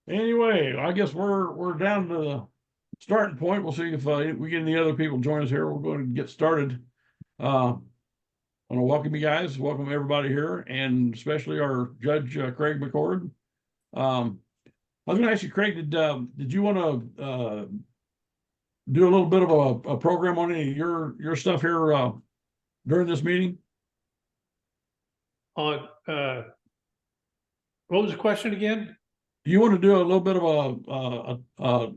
Anyway, I guess we're down to the starting point. We'll see if we get any other people join us here. We're going to get started. I want to welcome you guys, welcome everybody here, and especially our judge Craig McCord. I was going to ask you, Craig, did you want to do a little bit of a program on any of your stuff here during this meeting? On what was the question again? Do you want to do a little bit of a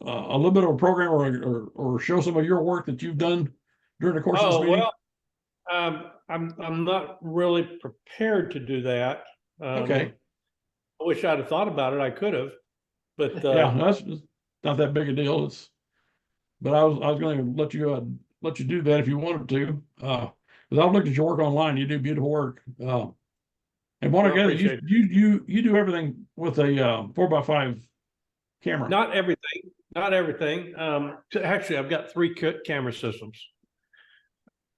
little bit of a program or show some of your work that you've done during the course of this meeting? Well, I'm not really prepared to do that. Okay. I wish I'd have thought about it. I could have, but Yeah, that's not that big a deal. But I was going to let you do that if you wanted to. Because I've looked at your work online. You do beautiful work. And what I gather, you do everything with a 4x5 camera. Not everything. Actually, I've got three camera systems.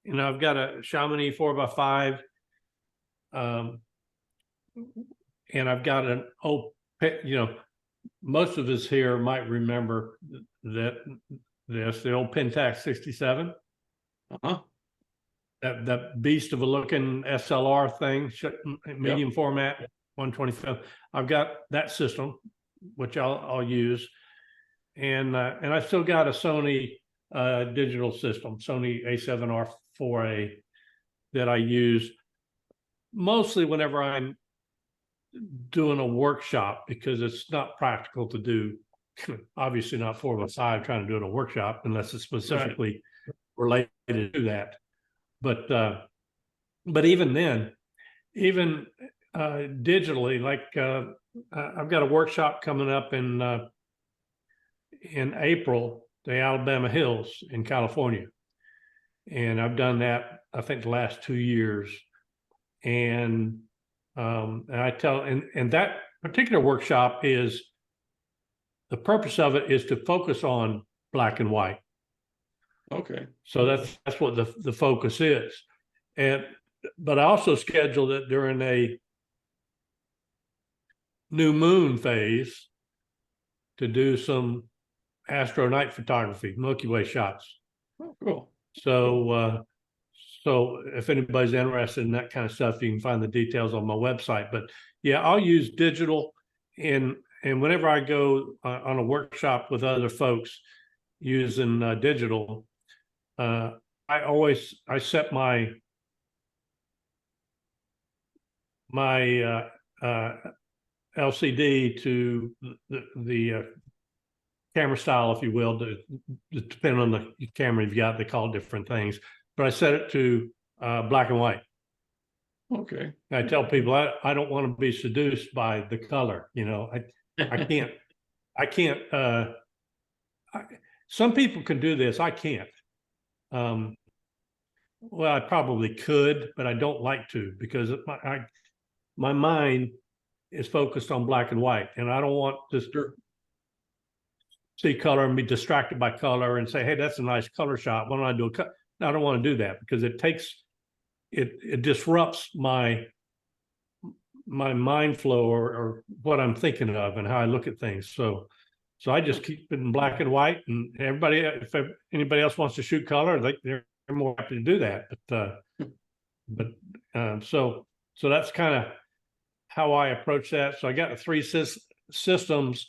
I've got a Chamonix 4x5, and I've got an old. Most of us here might remember that the old Pentax 67. That beast of a looking SLR thing, medium format, 125. I've got that system, which I'll use, and I still got a Sony digital system, Sony A7R4A, that I use mostly whenever I'm doing a workshop, because it's not practical to do. Obviously, not 4x5 trying to do it in a workshop unless it's specifically related to that. But even then, even digitally, like I've got a workshop coming up in April, the Alabama Hills in California, and I've done that I think the last 2 years, and I tell and that particular workshop is the purpose of it is to focus on black and white. Okay. So that's what the focus is. But I also scheduled it during a new moon phase to do some astro night photography, Milky Way shots. Oh, cool. So if anybody's interested in that kind of stuff, you can find the details on my website. But yeah, I'll use digital, and whenever I go on a workshop with other folks using digital, I set my LCD to the camera style, if you will, depending on the camera you've got. They call it different things, but I set it to black and white. Okay. And I tell people I don't want to be seduced by the color. I can't. Some people can do this. I can't. Well, I probably could, but I don't like to, because my mind is focused on black and white, and I don't want to see color and be distracted by color and say, "Hey, that's a nice color shot. Why don't I do a cut?" I don't want to do that, because it disrupts my mind flow or what I'm thinking of and how I look at things. So I just keep it in black and white, and if anybody else wants to shoot color, they're more happy to do that. So that's kind of how I approach that. So I got three systems,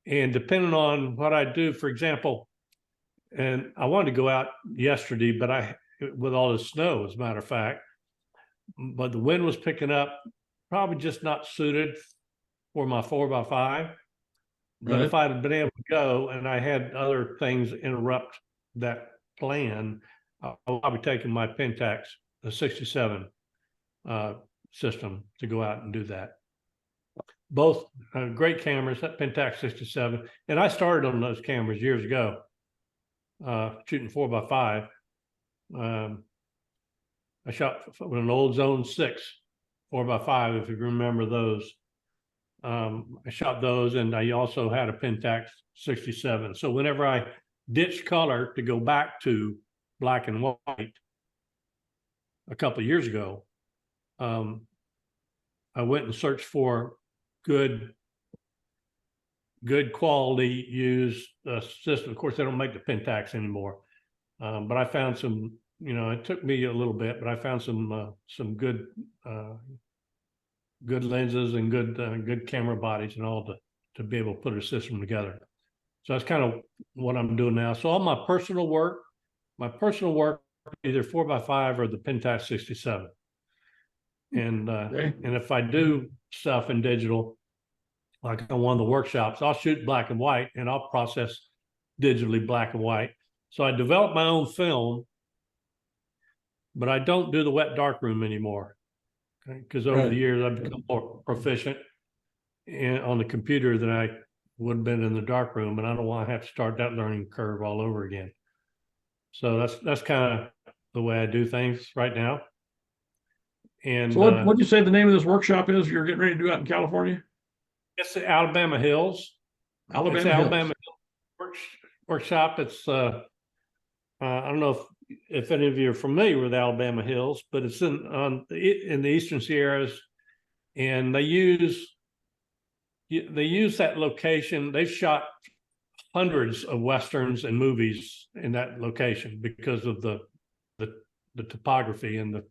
and depending on what I do, for example, and I wanted to go out yesterday, but with all the snow, as a matter of fact, but the wind was picking up, probably just not suited for my 4x5. But if I'd been able to go and I had other things interrupt that plan, I'll be taking my Pentax, the 67 system, to go out and do that. Both great cameras, that Pentax 67. And I started on those cameras years ago, shooting 4x5. I shot with an old Zone 6 4x5, if you remember those. I shot those, and I also had a Pentax 67. So whenever I ditched color to go back to black and white a couple of years ago, I went and searched for good good quality used system. Of course, they don't make the Pentax anymore, but I found some. It took me a little bit, but I found some good good lenses and good camera bodies and all to be able to put a system together. So that's kind of what I'm doing now. So all my personal work, either 4x5 or the Pentax 67. And and if I do stuff in digital, like on one of the workshops, I'll shoot black and white and I'll process digitally black and white. So I developed my own film, but I don't do the wet darkroom anymore. Because over the years I've become more proficient on the computer than I would have been in the darkroom, and I don't want to have to start that learning curve all over again. So that's kind of the way I do things right now. And so what'd you say the name of this workshop is you're getting ready to do out in California? It's the Alabama Hills. Alabama Hills. Workshop. It's I don't know if any of you are familiar with Alabama Hills, but it's in the Eastern Sierras, and they use that location. They've shot hundreds of Westerns and movies in that location because of the topography and the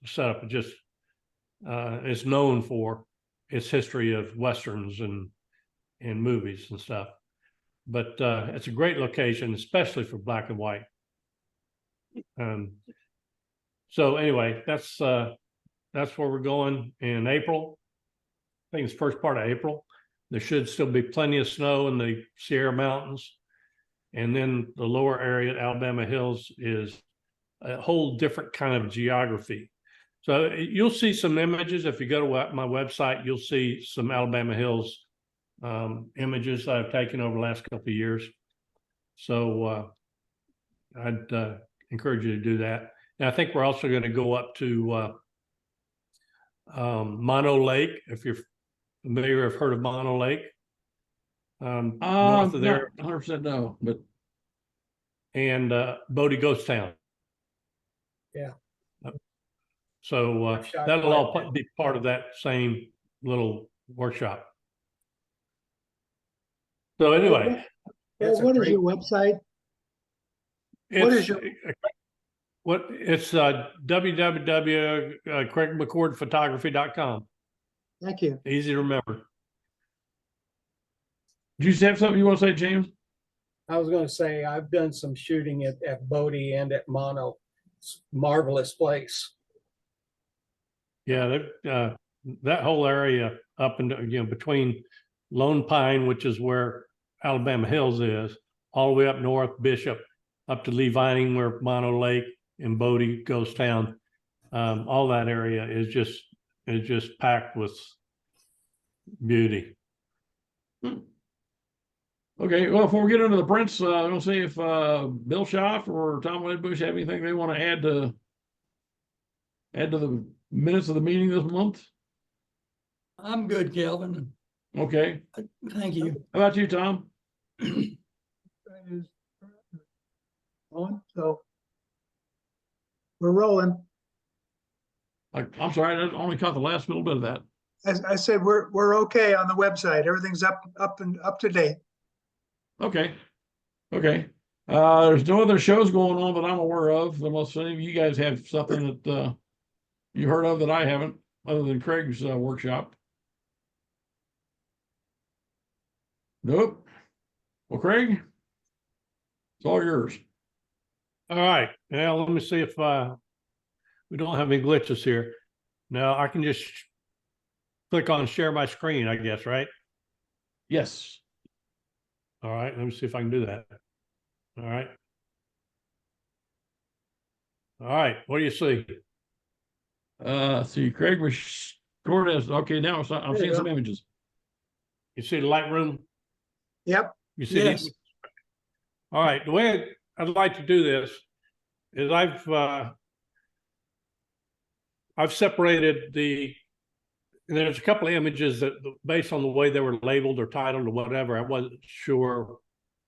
setup. It just is known for its history of Westerns and movies and stuff. But it's a great location, especially for black and white. So anyway, that's where we're going in April. I think it's first part of April. There should still be plenty of snow in the Sierra Mountains. And then the lower area at Alabama Hills is a whole different kind of geography. So you'll see some images. If you go to my website, you'll see some Alabama Hills images that I've taken over the last couple of years. So I'd encourage you to do that. And I think we're also going to go up to Mono Lake, if you're familiar, have heard of Mono Lake. North of there. 100% no, but. And Bodie Ghost Town. Yeah. So that'll all be part of that same little workshop. So anyway. What is your website? It's www.craigmccordphotography.com. Thank you. Easy to remember. Do you have something you want to say, James? I was going to say, I've done some shooting at Bodie and at Mono. It's a marvelous place. Yeah, that whole area up and between Lone Pine, which is where Alabama Hills is, all the way up north, Bishop, up to Lee Vining, where Mono Lake and Bodie Ghost Town, all that area is just packed with beauty. Okay, well, before we get into the prints, I'm going to see if Bill Schaff or Tom Wedbush have anything they want to add to the minutes of the meeting this month. I'm good, Kelvin. Okay. Thank you. How about you, Tom? So we're rolling. I'm sorry, I only caught the last little bit of that. As I said, we're okay on the website. Everything's up to date. Okay. There's no other shows going on that I'm aware of, unless any of you guys have something that you heard of that I haven't, other than Craig's workshop. Nope. Well, Craig, it's all yours. All right. Now let me see if we don't have any glitches here. Now I can just click on share my screen, I guess, right? Yes. All right. Let me see if I can do that. All right. All right. What do you see? See, Craig was scored as okay. Now I'm seeing some images. You see the Lightroom? Yep. You see Yes. these? All right. The way I'd like to do this is I've separated there's a couple of images that, based on the way they were labeled or titled or whatever, I wasn't sure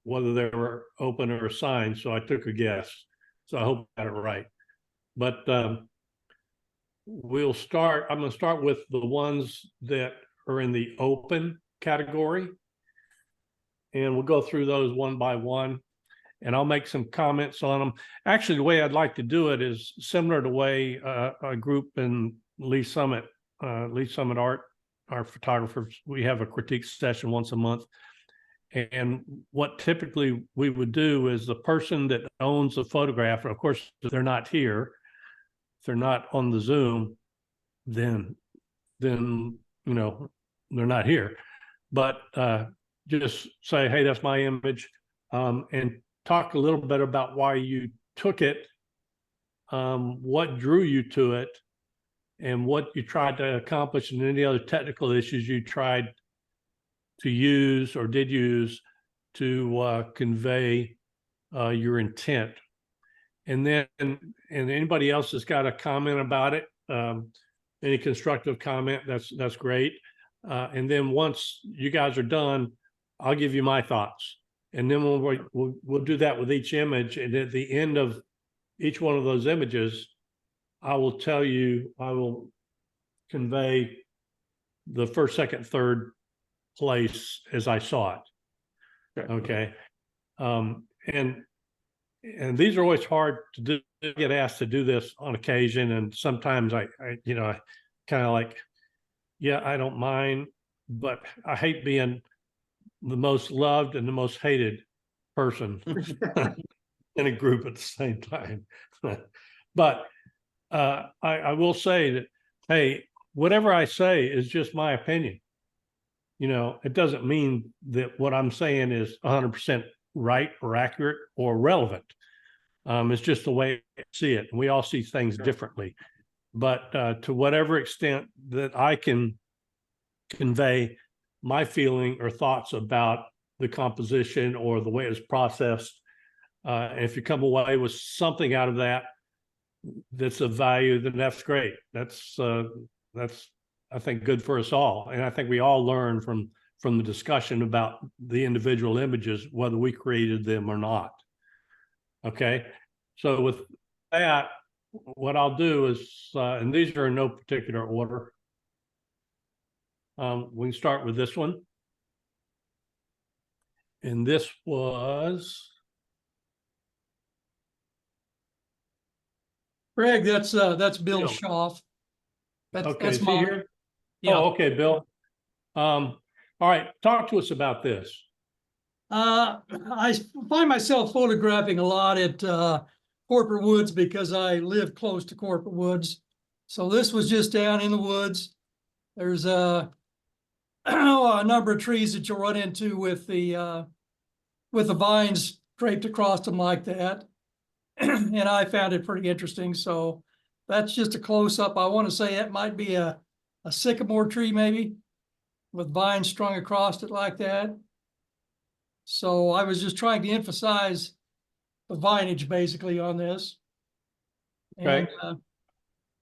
whether they were open or assigned, so I took a guess. So I hope I got it right. But I'm going to start with the ones that are in the open category. and we'll go through those one by one, and I'll make some comments on them. Actually, the way I'd like to do it is similar to the way a group in Lee Summit Art, our photographers, we have a critique session once a month. And what typically we would do is the person that owns the photograph, of course, if they're not here, if they're not on the Zoom, then you know, they're not here. But just say, hey, that's my image, and talk a little bit about why you took it, what drew you to it, and what you tried to accomplish, and any other technical issues you tried to use or did use to convey your intent. And then, and anybody else that's got a comment about it, any constructive comment, that's great. And then once you guys are done, I'll give you my thoughts. And then we'll do that with each image. And at the end of each one of those images, I will tell you, I will convey the first, second, third place as I saw it. Okay. And these are always hard to do, get asked to do this on occasion. And sometimes I you know, I kind of like, yeah, I don't mind, but I hate being the most loved and the most hated person in a group at the same time. But I will say that, hey, whatever I say is just my opinion. You know, it doesn't mean that what I'm saying is 100% right or accurate or relevant. It's just the way I see it. And we all see things differently. But to whatever extent that I can convey my feeling or thoughts about the composition or the way it was processed, and if you come away with something out of that that's of value, then that's great. That's I think good for us all. And I think we all learn from the discussion about the individual images, whether we created them or not. Okay. So with that, what I'll do is, and these are in no particular order. We can start with this one. And this was. Greg, that's Bill Bill. Schaff. Okay, That's is he mine. here? Yeah. Oh, okay, Bill. All right, talk to us about this. I find myself photographing a lot at Corporate Woods because I live close to Corporate Woods. So this was just down in the woods. There's a number of trees that you'll run into with the vines draped across them like that. And I found it pretty interesting. So that's just a close up. I want to say it might be a sycamore tree, maybe, with vines strung across it like that. So I was just trying to emphasize the vinage basically on this. Okay. And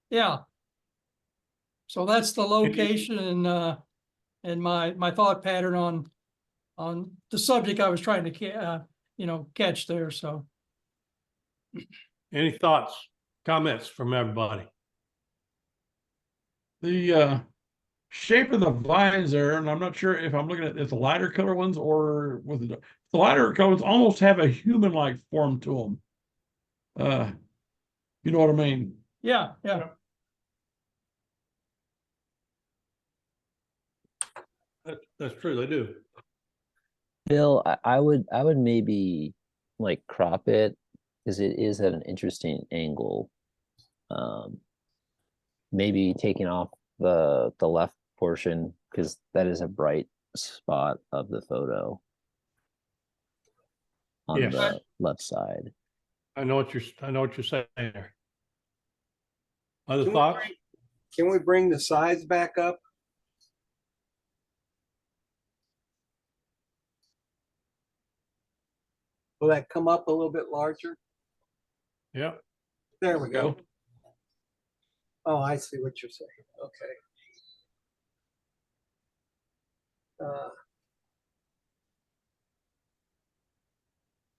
yeah. So that's the location and my thought pattern on the subject I was trying to catch there. So Any thoughts, comments from everybody? The shape of the vines there, and I'm not sure if I'm looking at the lighter color ones or with the lighter colors almost have a human-like form to them. You know what I mean? yeah. That's true, they do. Bill, I would maybe like crop it because it is at an interesting angle. Maybe taking off the left portion because that is a bright spot of the photo on Yes. the left side. I know what you're saying there. Other Can we thoughts? Can we bring the sides back up? Will that come up a little bit larger? Yeah. There we go. Go. Oh, I see what you're saying. Okay.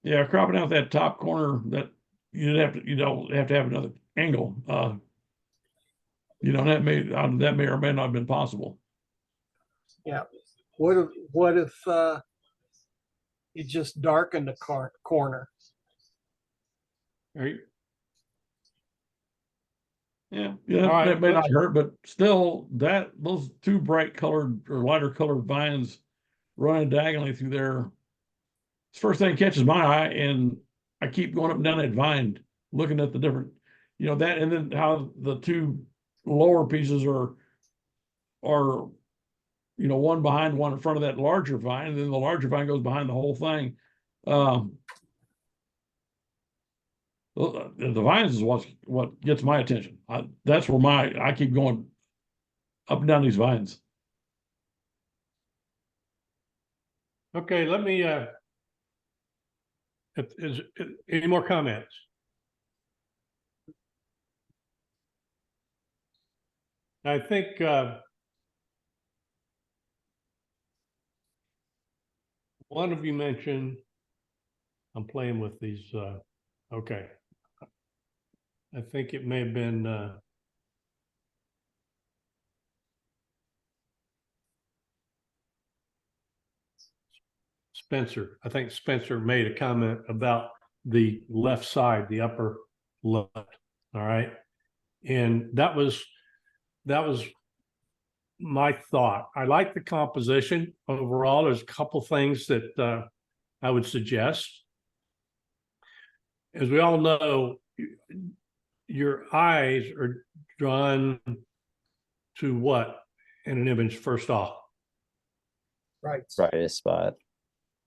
Yeah, cropping out that top corner that you don't have to have another angle. That may or may not have been possible. Yeah. What if It just darkened the corner. All right. Yeah, yeah, All right, that may not let's- hurt, but still, those two bright colored or lighter colored vines running diagonally through there. First thing catches my eye, and I keep going up and down that vine, looking at the different, that, and then how the two lower pieces are, one behind one in front of that larger vine, and then the larger vine goes behind the whole thing. The vines is what gets my attention. That's where I keep going up and down these vines. Okay, let me, any more comments? I think, one of you mentioned, I'm playing with these, okay. I think it may have been, Spencer. I think Spencer made a comment about the left side, the upper left. All right. And that was my thought. I like the composition overall. There's a couple things that I would suggest. As we all know, your eyes are drawn to what in an image first off? Right. Brightest spot.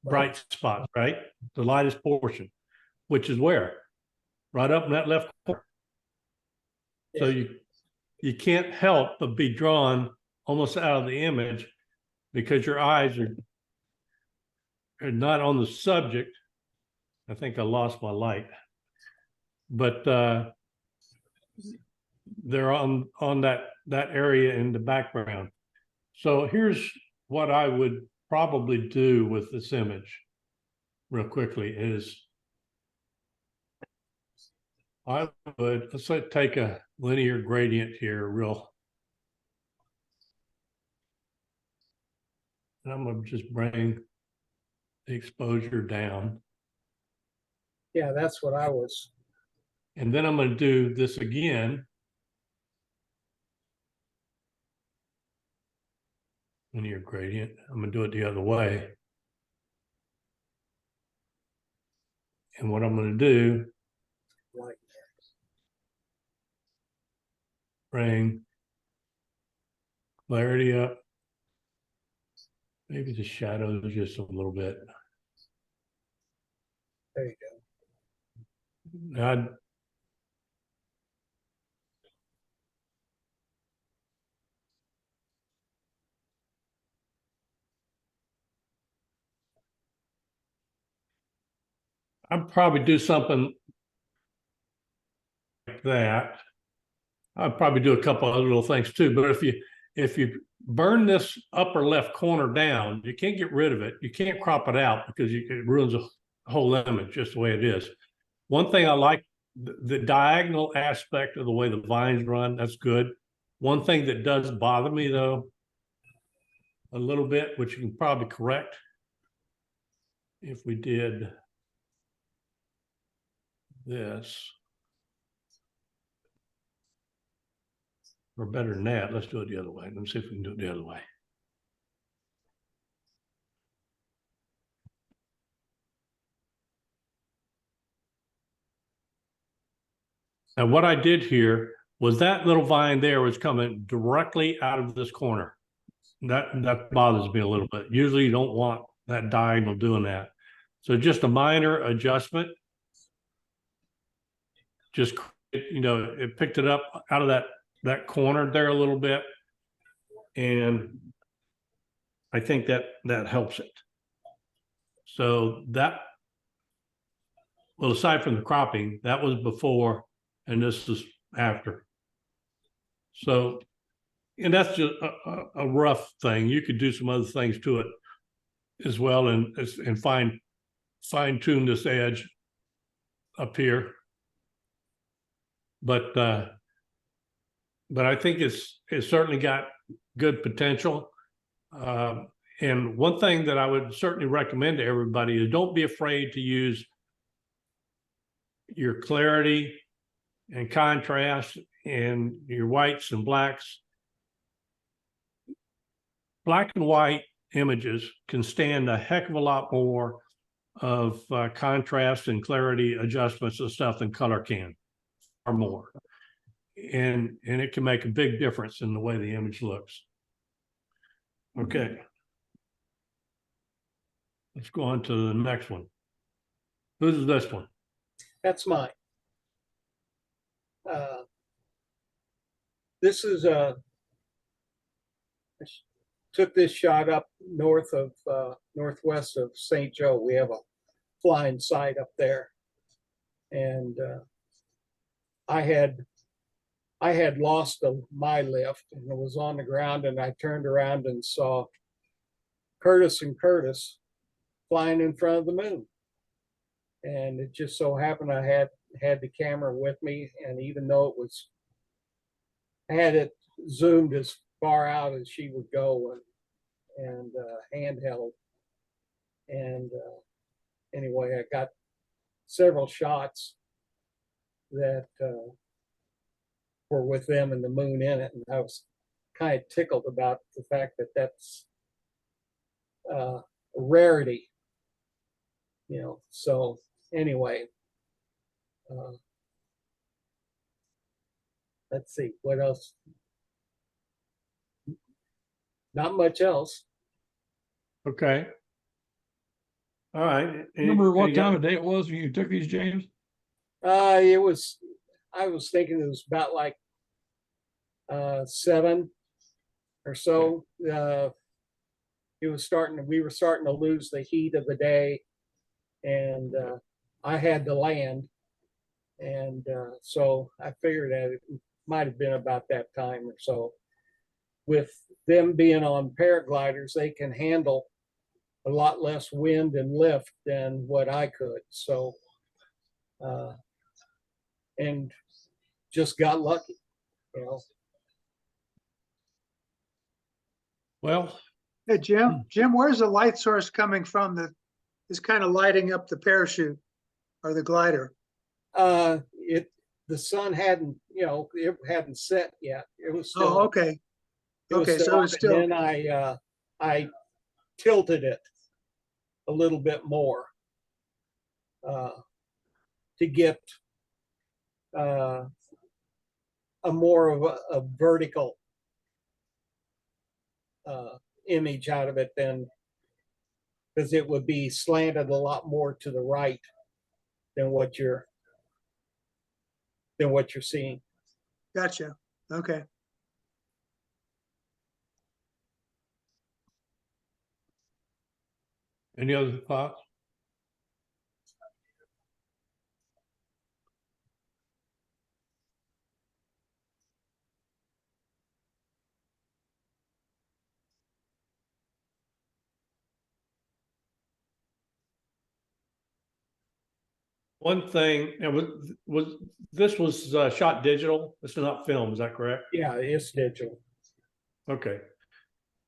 Bright spot, right? The lightest portion, which is where? Right up in that left corner. So you can't help but be drawn almost out of the image because your eyes are not on the subject. I think I lost my light, but they're on that area in the background. So here's what I would probably do with this image real quickly is I would, let's say, take a linear gradient here and I'm going to just bring the exposure down. Yeah, that's what I was. And then I'm going to do this again. Linear gradient. I'm going to do it the other way. And what I'm going to do, Like, bring clarity up. Maybe the shadows just a little bit. there you go. Now, I'd probably do something like that. I'd probably do a couple other little things too. But if you burn this upper left corner down, you can't get rid of it. You can't crop it out because it ruins the whole image just the way it is. One thing I like, the diagonal aspect of the way the vines run, that's good. One thing that does bother me though, a little bit, which you can probably correct if we did this. Or better than that, let's do it the other way. Let's see if we can do it the other way. Now, what I did here was that little vine there was coming directly out of this corner. That bothers me a little bit. Usually you don't want that diagonal doing that. So just a minor adjustment. Just, it picked it up out of that corner there a little bit. And I think that helps it. So that, well, aside from the cropping, that was before and this is after. So, and that's just a rough thing. You could do some other things to it as well and fine tune this edge up here. But I think it's certainly got good potential. And one thing that I would certainly recommend to everybody is don't be afraid to use your clarity and contrast and your whites and blacks. Black and white images can stand a heck of a lot more of contrast and clarity adjustments and stuff than color can, or more. And it can make a big difference in the way the image looks. Okay. Let's go on to the next one. Who's this one? That's mine. This is took this shot up north of northwest of St. Joe. We have a flying site up there, and I had lost my lift and it was on the ground, and I turned around and saw Curtis and Curtis flying in front of the moon. And it just so happened I had the camera with me, and even though I had it zoomed as far out as she would go, and handheld. And anyway, I got several shots that were with them and the moon in it, and I was kind of tickled about the fact that that's a rarity, So anyway, let's see what else. Not much else. Okay. All right. Remember what time of day it was when you took these, James? I was thinking it was about like 7 or so. We were starting to lose the heat of the day, and I had to land, and so I figured that it might have been about that time or so. With them being on paragliders, they can handle a lot less wind and lift than what I could. So, and just got lucky, Well, Hey, Jim, where's the light source coming from that is kind of lighting up the parachute or the glider? The sun hadn't, it hadn't set yet. It was still. Oh, okay. Okay, so it's still. And then I tilted it a little bit more to get a more of a vertical image out of it, than because it would be slanted a lot more to the right than what you're seeing. Gotcha. Okay. any other thoughts? One thing, this was shot digital. It's not film, is that correct? Yeah, it's digital. Okay.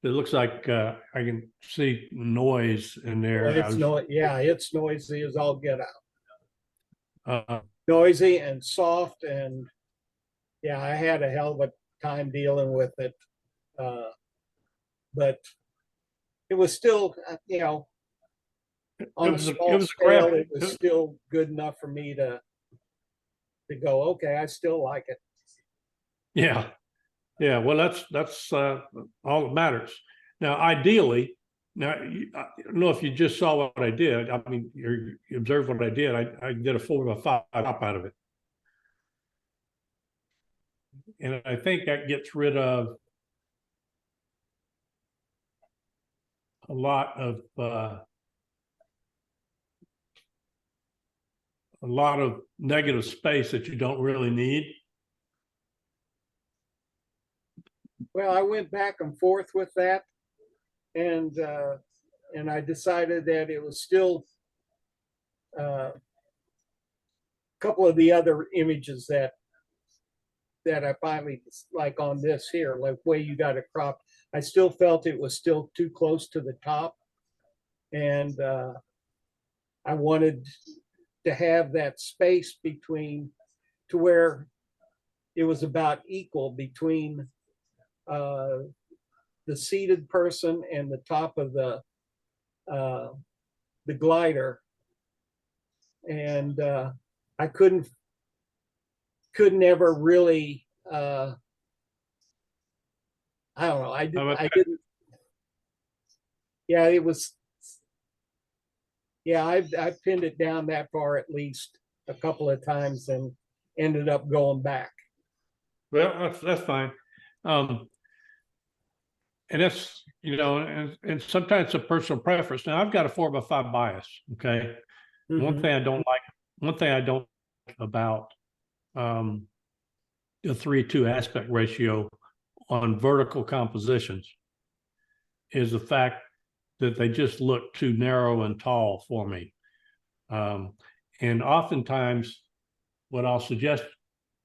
It looks like I can see noise in there. It's noisy as all get out. Uh, Noisy and soft, and yeah, I had a hell of a time dealing with it. But it was still, on a small scale, it was still good enough for me to go, okay, I still like it. Yeah. Yeah. Well, that's all that matters. Now, ideally, I don't know if you just saw what I did. I mean, you observed what I did. I did a 4x5 top out of it. And I think that gets rid of a lot of negative space that you don't really need. Well, I went back and forth with that, and I decided that it was still a couple of the other images that I finally like on this here, like way you got it cropped. I still felt it was still too close to the top. And I wanted to have that space between, to where it was about equal between the seated person and the top of the glider. And I couldn't ever really, I don't know, I didn't, yeah, it was, yeah, I pinned it down that far at least a couple of times and ended up going back. Well, that's fine. And that's, you know, and sometimes it's a personal preference. Now I've got a 4x5 bias. Okay. One thing I don't like about the 3:2 aspect ratio on vertical compositions is the fact that they just look too narrow and tall for me. And oftentimes what I'll suggest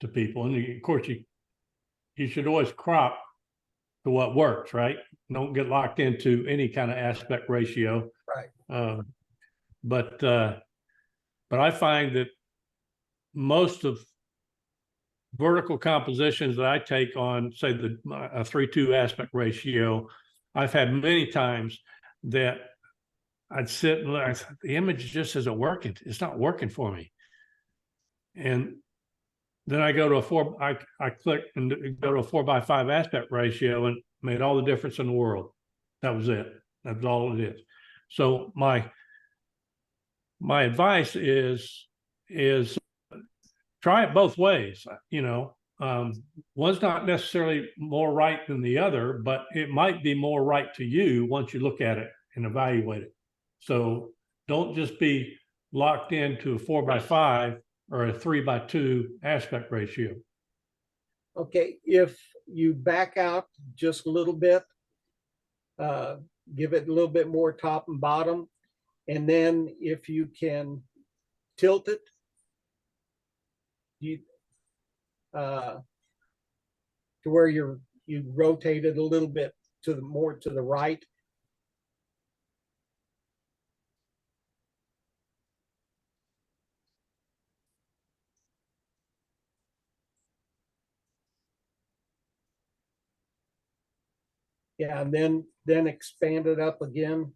to people, and of course you should always crop to what works, right? Don't get locked into any kind of aspect ratio. Right. But I find that most of vertical compositions that I take on, say a 3:2 aspect ratio, I've had many times that I'd sit and look, the image just isn't working. It's not working for me. And then I go to I click and go to a 4x5 aspect ratio, and made all the difference in the world. That was it. That's all it is. So my advice is try it both ways. You know, one's not necessarily more right than the other, but it might be more right to you once you look at it and evaluate it. So don't just be locked into a 4x5 or a 3:2 aspect ratio. Okay, if you back out just a little bit, give it a little bit more top and bottom, and then if you can tilt it, you to where you rotate it a little bit to the more to the right. Yeah, and then expand it up again.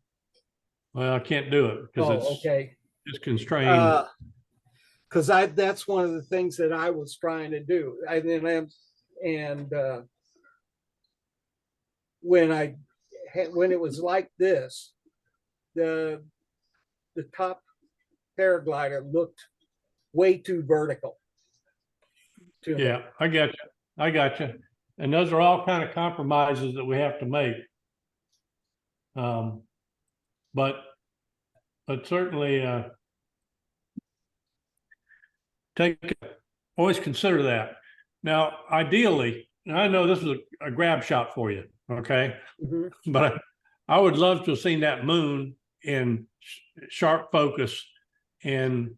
Well, I can't do it because okay. It's constrained. Because that's one of the things that I was trying to do. When it was like this, the top paraglider looked way too vertical to me. Yeah, I got you. And those are all kind of compromises that we have to make. But certainly always consider that. Now, ideally, and I know this is a grab shot for you, okay? But I would love to have seen that moon in sharp focus and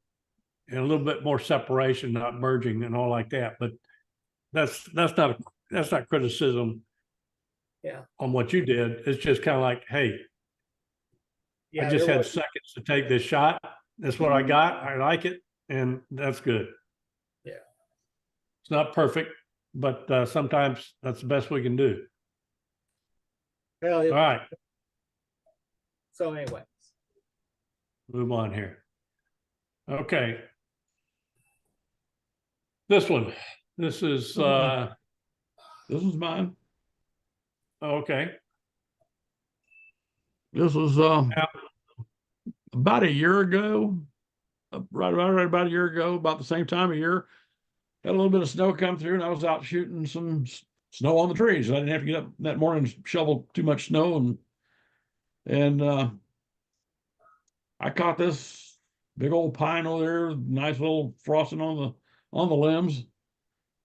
a little bit more separation, not merging and all like that. But that's not criticism. Yeah. On what you did. It's just kind of like, hey, Yeah, I just had seconds to take this shot. That's what I got. I like it, and that's good. Yeah. It's not perfect, but sometimes that's the best we can do. Well, all right. So anyway. Move on here. Okay. This one. This is this is mine. Okay. This was about a year ago, right about a year ago, about the same time of year. Had a little bit of snow come through, and I was out shooting some snow on the trees. I didn't have to get up that morning and shovel too much snow, and I caught this big old pine over there, nice little frosting on the limbs.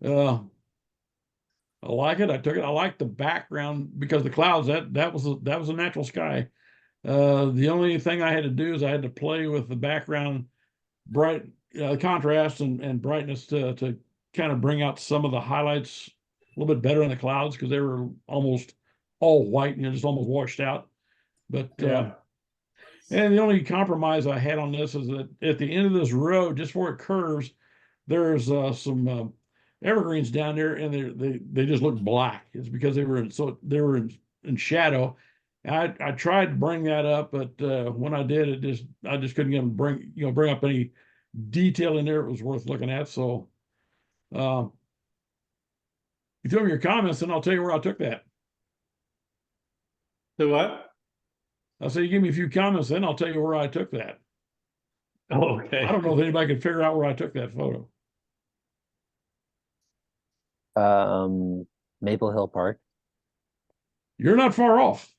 I like it. I took it. I like the background because the clouds that was a natural sky. The only thing I had to do is I had to play with the background bright contrast and brightness to kind of bring out some of the highlights a little bit better in the clouds because they were almost all white and just almost washed out. But Yeah. and the only compromise I had on this is that at the end of this road, just where it curves, there's some evergreens down there, and they just look black. It's because they were in shadow. I tried to bring that up, but when I did, I just couldn't even bring up any detail in there it was worth looking at. So you throw me your comments, and I'll tell you where I took that. So what? I'll say you give me a few comments, then I'll tell you where I took that. Oh, okay. I don't know if anybody can figure out where I took that photo. Maple Hill Park. You're not far off.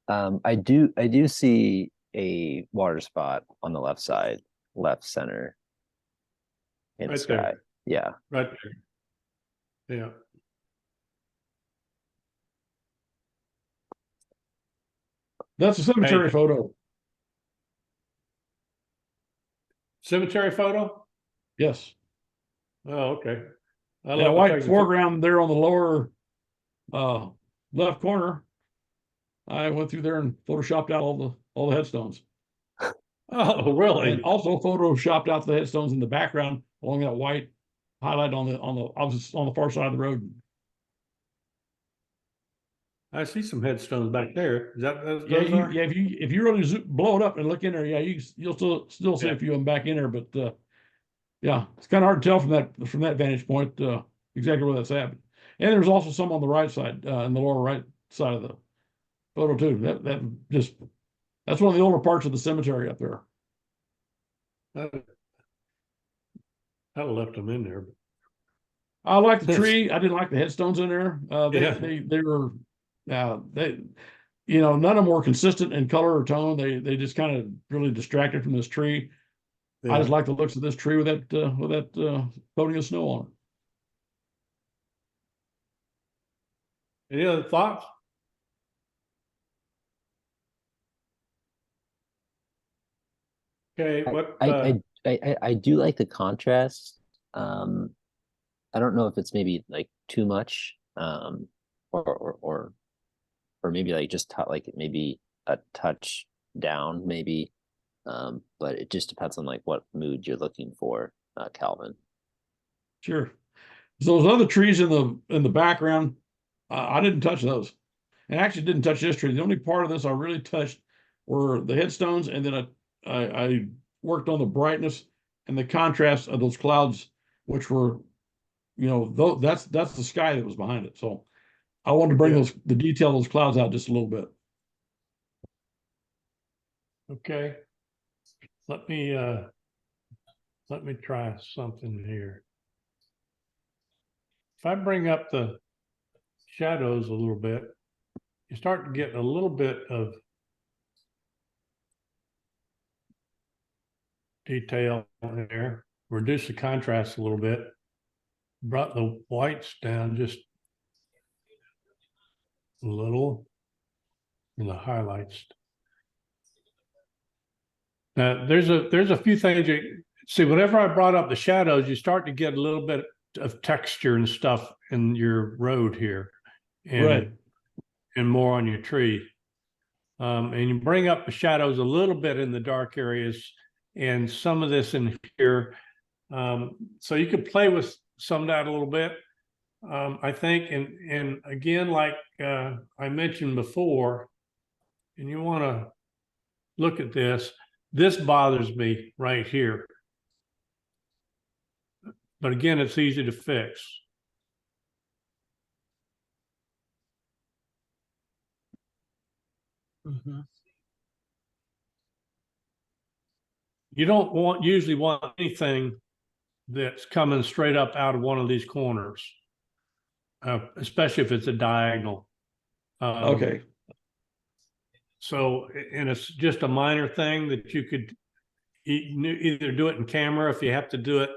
I do see a water spot on the left side, left center in the Right there. sky. Yeah. Right there. Yeah. That's a cemetery Hey. photo. Cemetery photo? Yes. Oh, okay. I Yeah, love to white take the foreground there on the lower left corner. I went through there and photoshopped out all the headstones. Oh, really? And also photoshopped out the headstones in the background along that white highlight on the far side of the road. I see some headstones back there. Is that those Yeah, are? if you really blow it up and look in there, yeah, you'll still see Yeah. a few of them back in there, but yeah, it's kind of hard to tell from that vantage point exactly where that's at. And there's also some on the right side, in the lower right side of the photo too. That's one of the older parts of the cemetery up there. I'd have left them in there. But I like the tree. I didn't like the headstones in there. Yeah. They were none of them were consistent in color or tone. They just kind of really distracted from this tree. I just like the looks of this tree with that coating of snow on it. Any other thoughts? Okay, what I do like the contrast. I don't know if it's maybe like too much, or maybe like just like maybe a touch down, maybe. But it just depends on like what mood you're looking for, Calvin. Sure. So those other trees in the background, I didn't touch those, and actually didn't touch this tree. The only part of this I really touched were the headstones, and then I worked on the brightness and the contrast of those clouds, which were, that's the sky that was behind it. So I wanted to bring the detail of those clouds out just a little bit. okay. Let me try something here. If I bring up the shadows a little bit, you start to get a little bit of detail in there. Reduce the contrast a little bit. Brought the whites down just a little in the highlights. Now there's a few things you see. Whenever I brought up the shadows, you start to get a little bit of texture and stuff in your road here, and more on your tree. And you bring up the shadows a little bit in the dark areas, and some of this in here. So you could play with some of that a little bit, I think. And again, like I mentioned before, and you want to look at this. This bothers me right here. But again, it's easy to fix. Mhm. You don't usually want anything that's coming straight up out of one of these corners, especially if it's a diagonal. Okay. So, and it's just a minor thing that you could either do it in camera if you have to do it.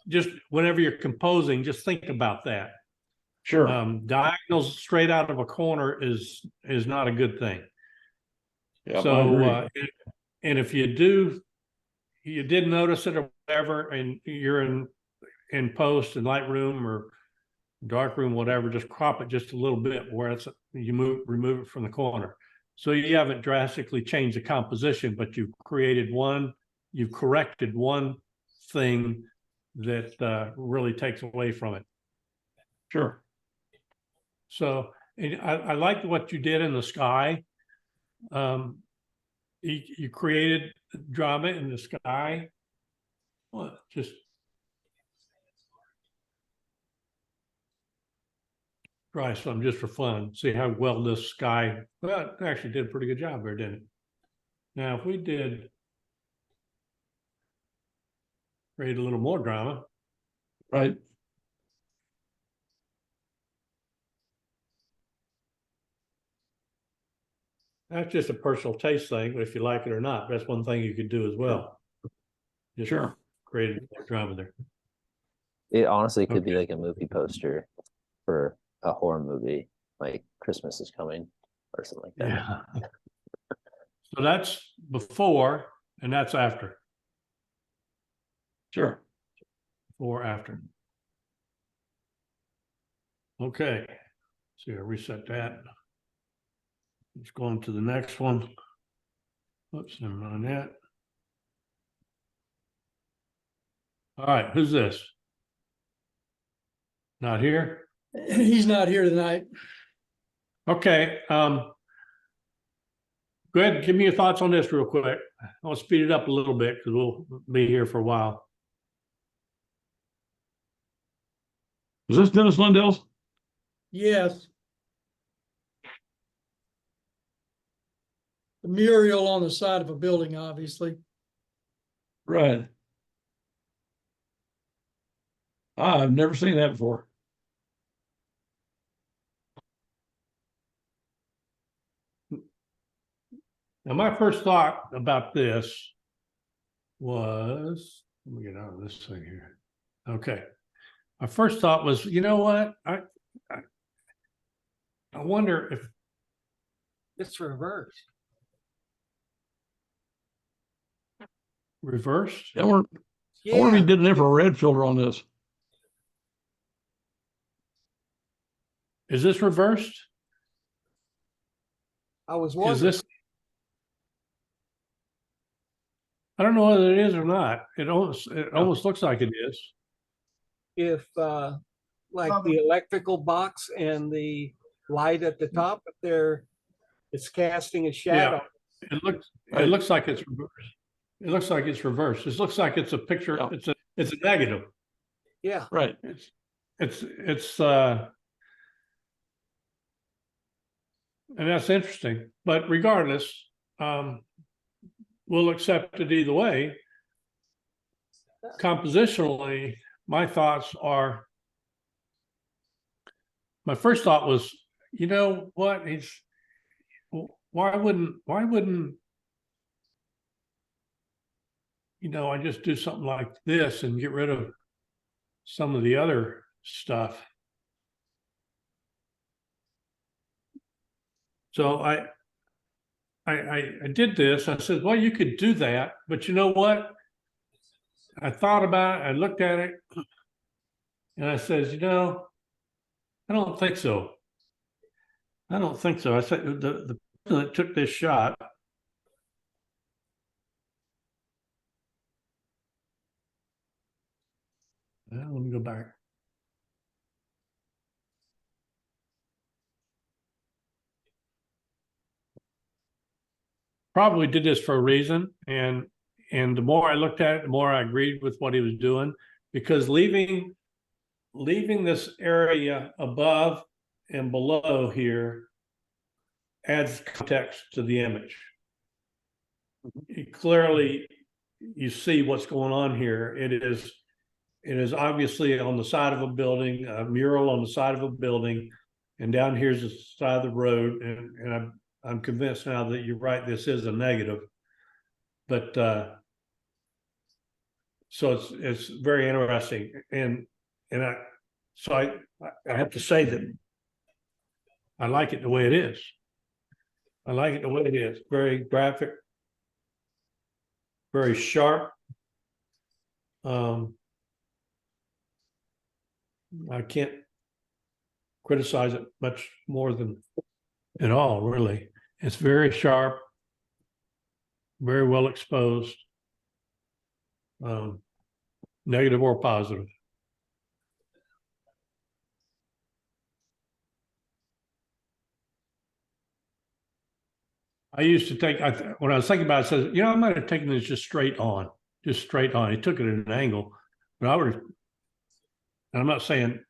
Just whenever you're composing, just think about that. Sure. Diagonals straight out of a corner is not a good thing. Yep, So, I agree. and if you did notice it or whatever, and you're in post in Lightroom or darkroom, whatever, just crop it just a little bit where it's, remove it from the corner. So you haven't drastically changed the composition, but you've corrected one thing that really takes away from it. Sure. So and I liked what you did in the sky. You created drama in the sky. Well, just try some just for fun. See how well this sky. Well, it actually did a pretty good job there, didn't it? Now, if we did create a little more drama, Right. that's just a personal taste thing, if you like it or not. That's one thing you could do as well. Just Sure. create more drama there. It honestly could be Okay. like a movie poster for a horror movie, like Christmas is coming or something like that. Yeah. So that's before and that's after. Sure. Before, after. Okay. So I reset that. Let's go on to the next one. Oops, never mind that. All right, who's this? Not here? He's not here tonight. Okay, go ahead, give me your thoughts on this real quick. I'll speed it up a little bit because we'll be here for a while. Is this Dennis Lindell's? Yes. The mural on the side of a building, obviously. Right. I've never seen that before. Now, my first thought about this was, let me get out of this thing here. Okay. My first thought was, you know what? I wonder if It's reversed. reversed. I wonder if he did an infrared filter on this. Is this reversed? I was Is wondering this? I don't know whether it is or not. It almost looks like it is. if, like the electrical box and the light at the top, if it's casting a shadow. It looks Right. like it's reversed. It looks like it's reversed. It looks like it's a picture. Yeah. It's a negative. Yeah. Right. It's and that's interesting. But regardless, we'll accept it either way. Compositionally, my first thought was, you know what? Why wouldn't I just do something like this and get rid of some of the other stuff? So I did this. I said, well, you could do that, but you know what? I thought about it. I looked at it, and I says, I don't think so. I don't think so. I said the person that took this shot. Well, let me go back. Probably did this for a reason, and the more I looked at it, the more I agreed with what he was doing, because leaving this area above and below here adds context to the image. Clearly, you see what's going on here. It is obviously on the side of a building, a mural on the side of a building, and down here's the side of the road, and I'm convinced now that you're right, this is a negative. But so it's very interesting. And I have to say that I like it the way it is. I like it the way it is. Very graphic, very sharp. I can't criticize it much more than at all, really. It's very sharp, very well exposed, negative or positive. I used to take, when I was thinking about it, I said, you know, I might have taken this just straight on. He took it at an angle, but and I'm not saying,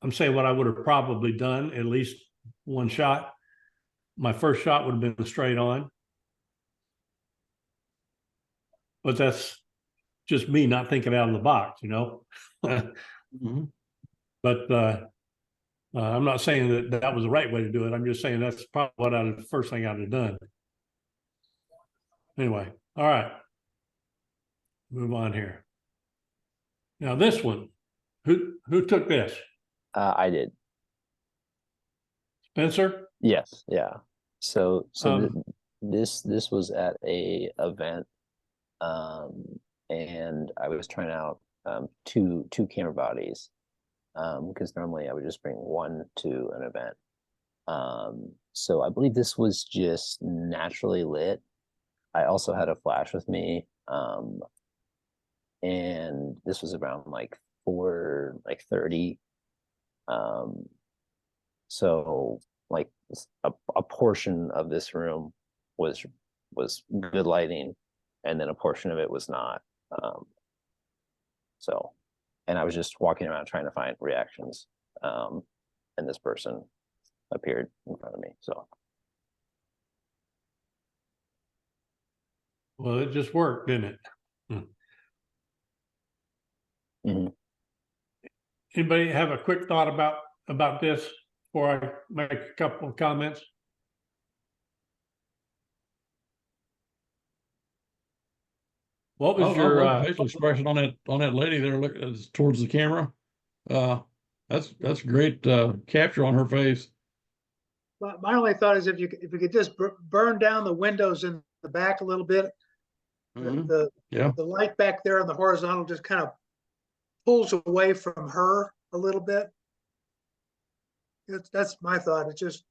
I'm saying what I would have probably done, at least one shot. My first shot would have been straight on. But that's just me not thinking out of the box, you know? Mhm. But I'm not saying that was the right way to do it. I'm just saying that's probably the first thing I'd have done. Anyway, all right. Move on here. Now this one, who took this? I did. Spencer? Yes, yeah. So Um, this was at a event, and I was trying out two camera bodies, because normally I would just bring one to an event. So I believe this was just naturally lit. I also had a flash with me, and this was around like 4:30. So like a portion of this room was good lighting, and then a portion of it was not. So, and I was just walking around trying to find reactions, and this person appeared in front of me. So well, it just worked, didn't it? mhm. Anybody have a quick thought about this before I make a couple of comments? What was I your love the facial expression on that lady there, look towards the camera. That's great capture on her face. My only thought is if you could just burn down the windows in the back a little bit, Mhm. the Yeah, the light back there on the horizontal just kind of pulls away from her a little bit. That's my thought. It's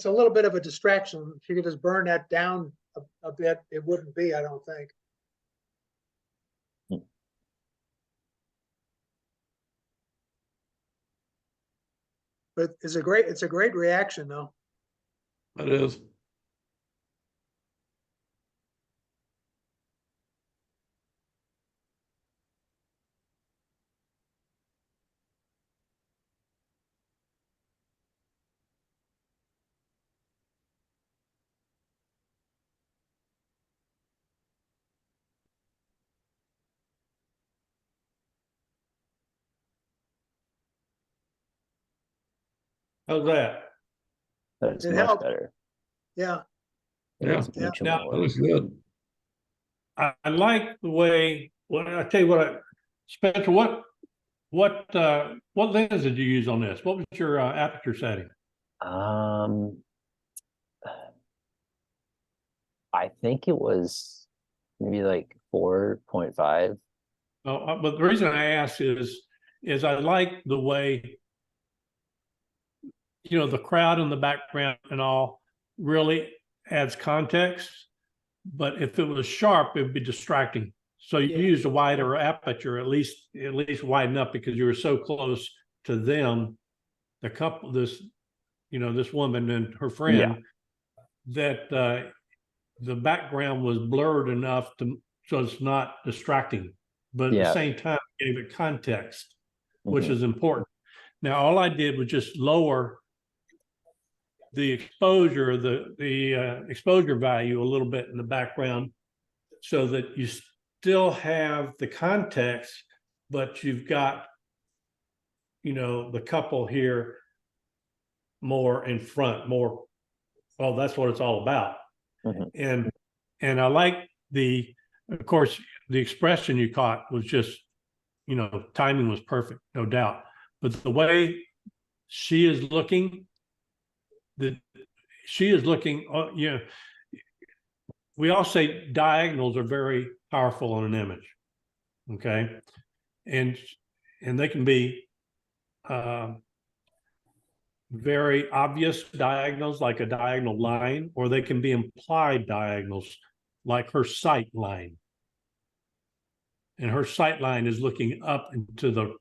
a little bit of a distraction. If you could just burn that down a bit, it wouldn't be, I don't think. But it's a great reaction though. that is. how's that? That's It much helped. better. Yeah. Yeah, It's much Now, that more. looks good. I like the way. Well, I tell you what, Spencer, what lens did you use on this? What was your aperture setting? Um, I think it was maybe like 4.5. But the reason I ask is I like the way, you know, the crowd in the background and all really adds context. But if it was sharp, it would be distracting. So you Yeah. used a wider aperture, at least wide enough, because you were so close to them, the couple, this woman and her friend, that the background was blurred enough so it's not distracting, but at the Yeah. same time gave it context, which Mhm. is important. Now, all I did was just lower the exposure, the exposure value a little bit in the background, so that you still have the context, but you've got, the couple here more in front, more. Well, that's what it's all about. Mhm. And I like of course, the expression you caught was just, timing was perfect, no doubt. But the way she is looking, we all say diagonals are very powerful in an image. Okay. And they can be, very obvious diagonals, like a diagonal line, or they can be implied diagonals, like her sight line. And her sight line is looking up into the,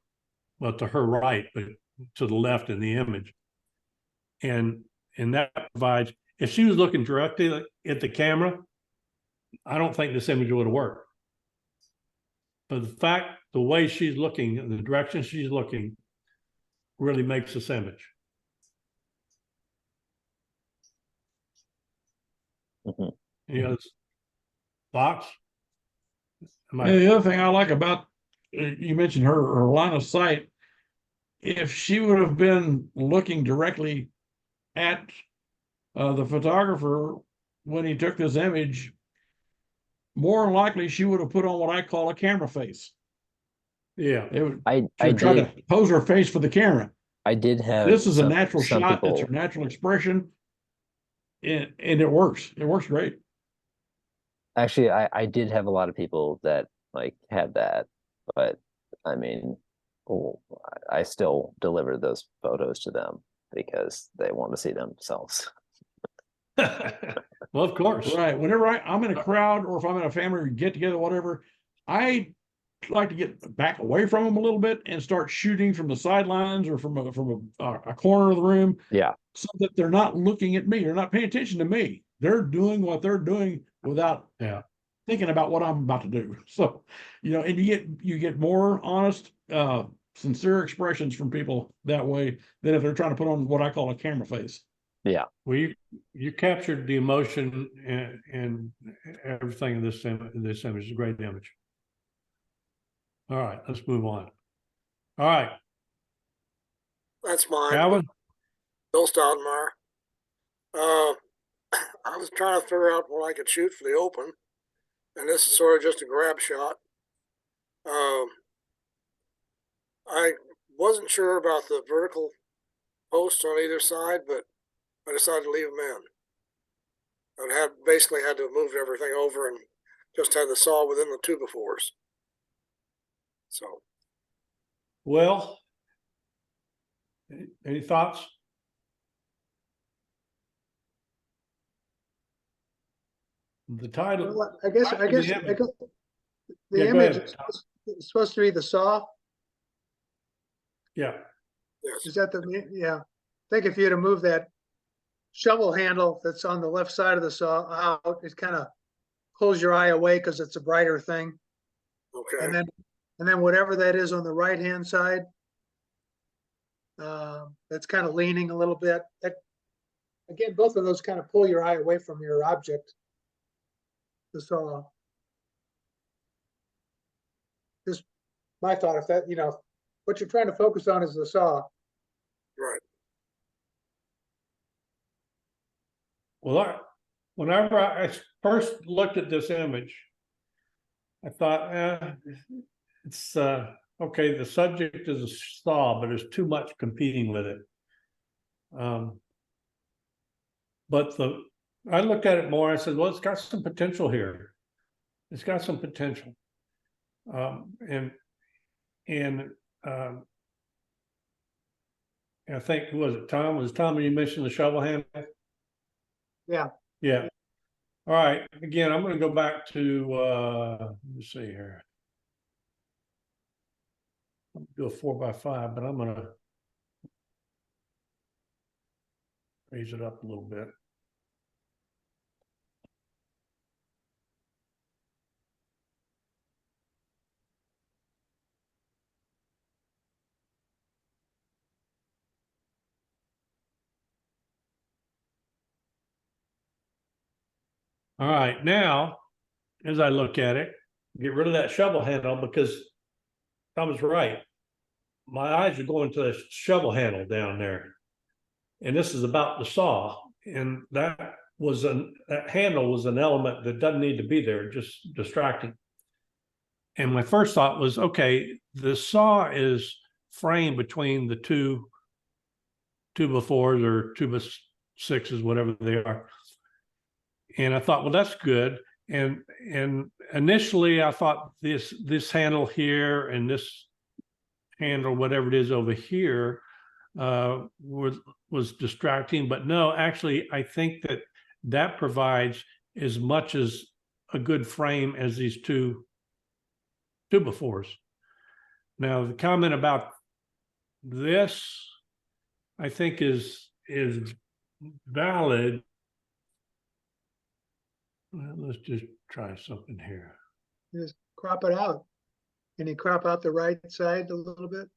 well, to her right, but to the left in the image. And that provides, if she was looking directly at the camera, I don't think this image would have worked. But the way she's looking, and the direction she's looking, really makes this image. Mhm. Any other thoughts? And the other thing I like about, you mentioned her line of sight. If she would have been looking directly at the photographer when he took this image, more than likely she would have put on what I call a camera face. Yeah. It would, I she would try to did pose her face for the camera. I did have This is a some- natural some shot. It's people- her natural expression. And it works. It works great. Actually, I did have a lot of people that like had that, but I mean, I still delivered those photos to them because they want to see themselves. Well, of course. Right. Whenever I'm in a crowd, or if I'm in a family get together, whatever, I like to get back away from them a little bit and start shooting from the sidelines or from a corner of the room. Yeah. So that they're not looking at me. They're not paying attention to me. They're doing what they're doing without thinking about what I'm about to do. So, and you get more honest, sincere expressions from people that way than if they're trying to put on what I call a camera face. Yeah. Well, you captured the emotion and everything in this image. This image is a great image. All right, let's move on. All right, That's mine. Alvin. Bill Staudenmeyer. I was trying to figure out what I could shoot for the open, and this is sort of just a grab shot. I wasn't sure about the vertical posts on either side, but I decided to leave them in. I basically had to have moved everything over and just had the saw within the 2x4s. So. Well, any thoughts? The title. Well, I guess the image. the Yeah, go image ahead. is supposed to be the saw. Yeah. Yes. Is that yeah? I think if you had to move that shovel handle that's on the left side of the saw out, it kind of pulls your eye away because it's a brighter thing. Okay. And then whatever that is on the right hand side, that's kind of leaning a little bit. That, again, both of those kind of pull your eye away from your object. The saw. Just my thought, if that, what you're trying to focus on is the saw. Right. Well, whenever I first looked at this image, I thought, it's okay. The subject is a saw, but there's too much competing with it. But I looked at it more. I said, well, it's got some potential here. It's got some potential. And I think, who was it, Tom? Was Tom when you mentioned the shovel handle? Yeah. Yeah. All right. Again, I'm going to go back to, let me see here. I'll do a 4x5, but I'm going to raise it up a little bit. All right, now, as I look at it, get rid of that shovel handle because Tom was right. My eyes are going to the shovel handle down there. And this is about the saw. And that handle was an element that doesn't need to be there, just distracting. And my first thought was, okay, the saw is framed between the two 2x4s or 2x6s, whatever they are. And I thought, well, that's good. And initially I thought this handle here and this handle, whatever it is over here, was distracting. But no, actually, I think that provides as much as a good frame as these two befores. Now, the comment about this, I think is valid. Well, let's just try something here. Just crop it out. Can you crop out the right side a little bit?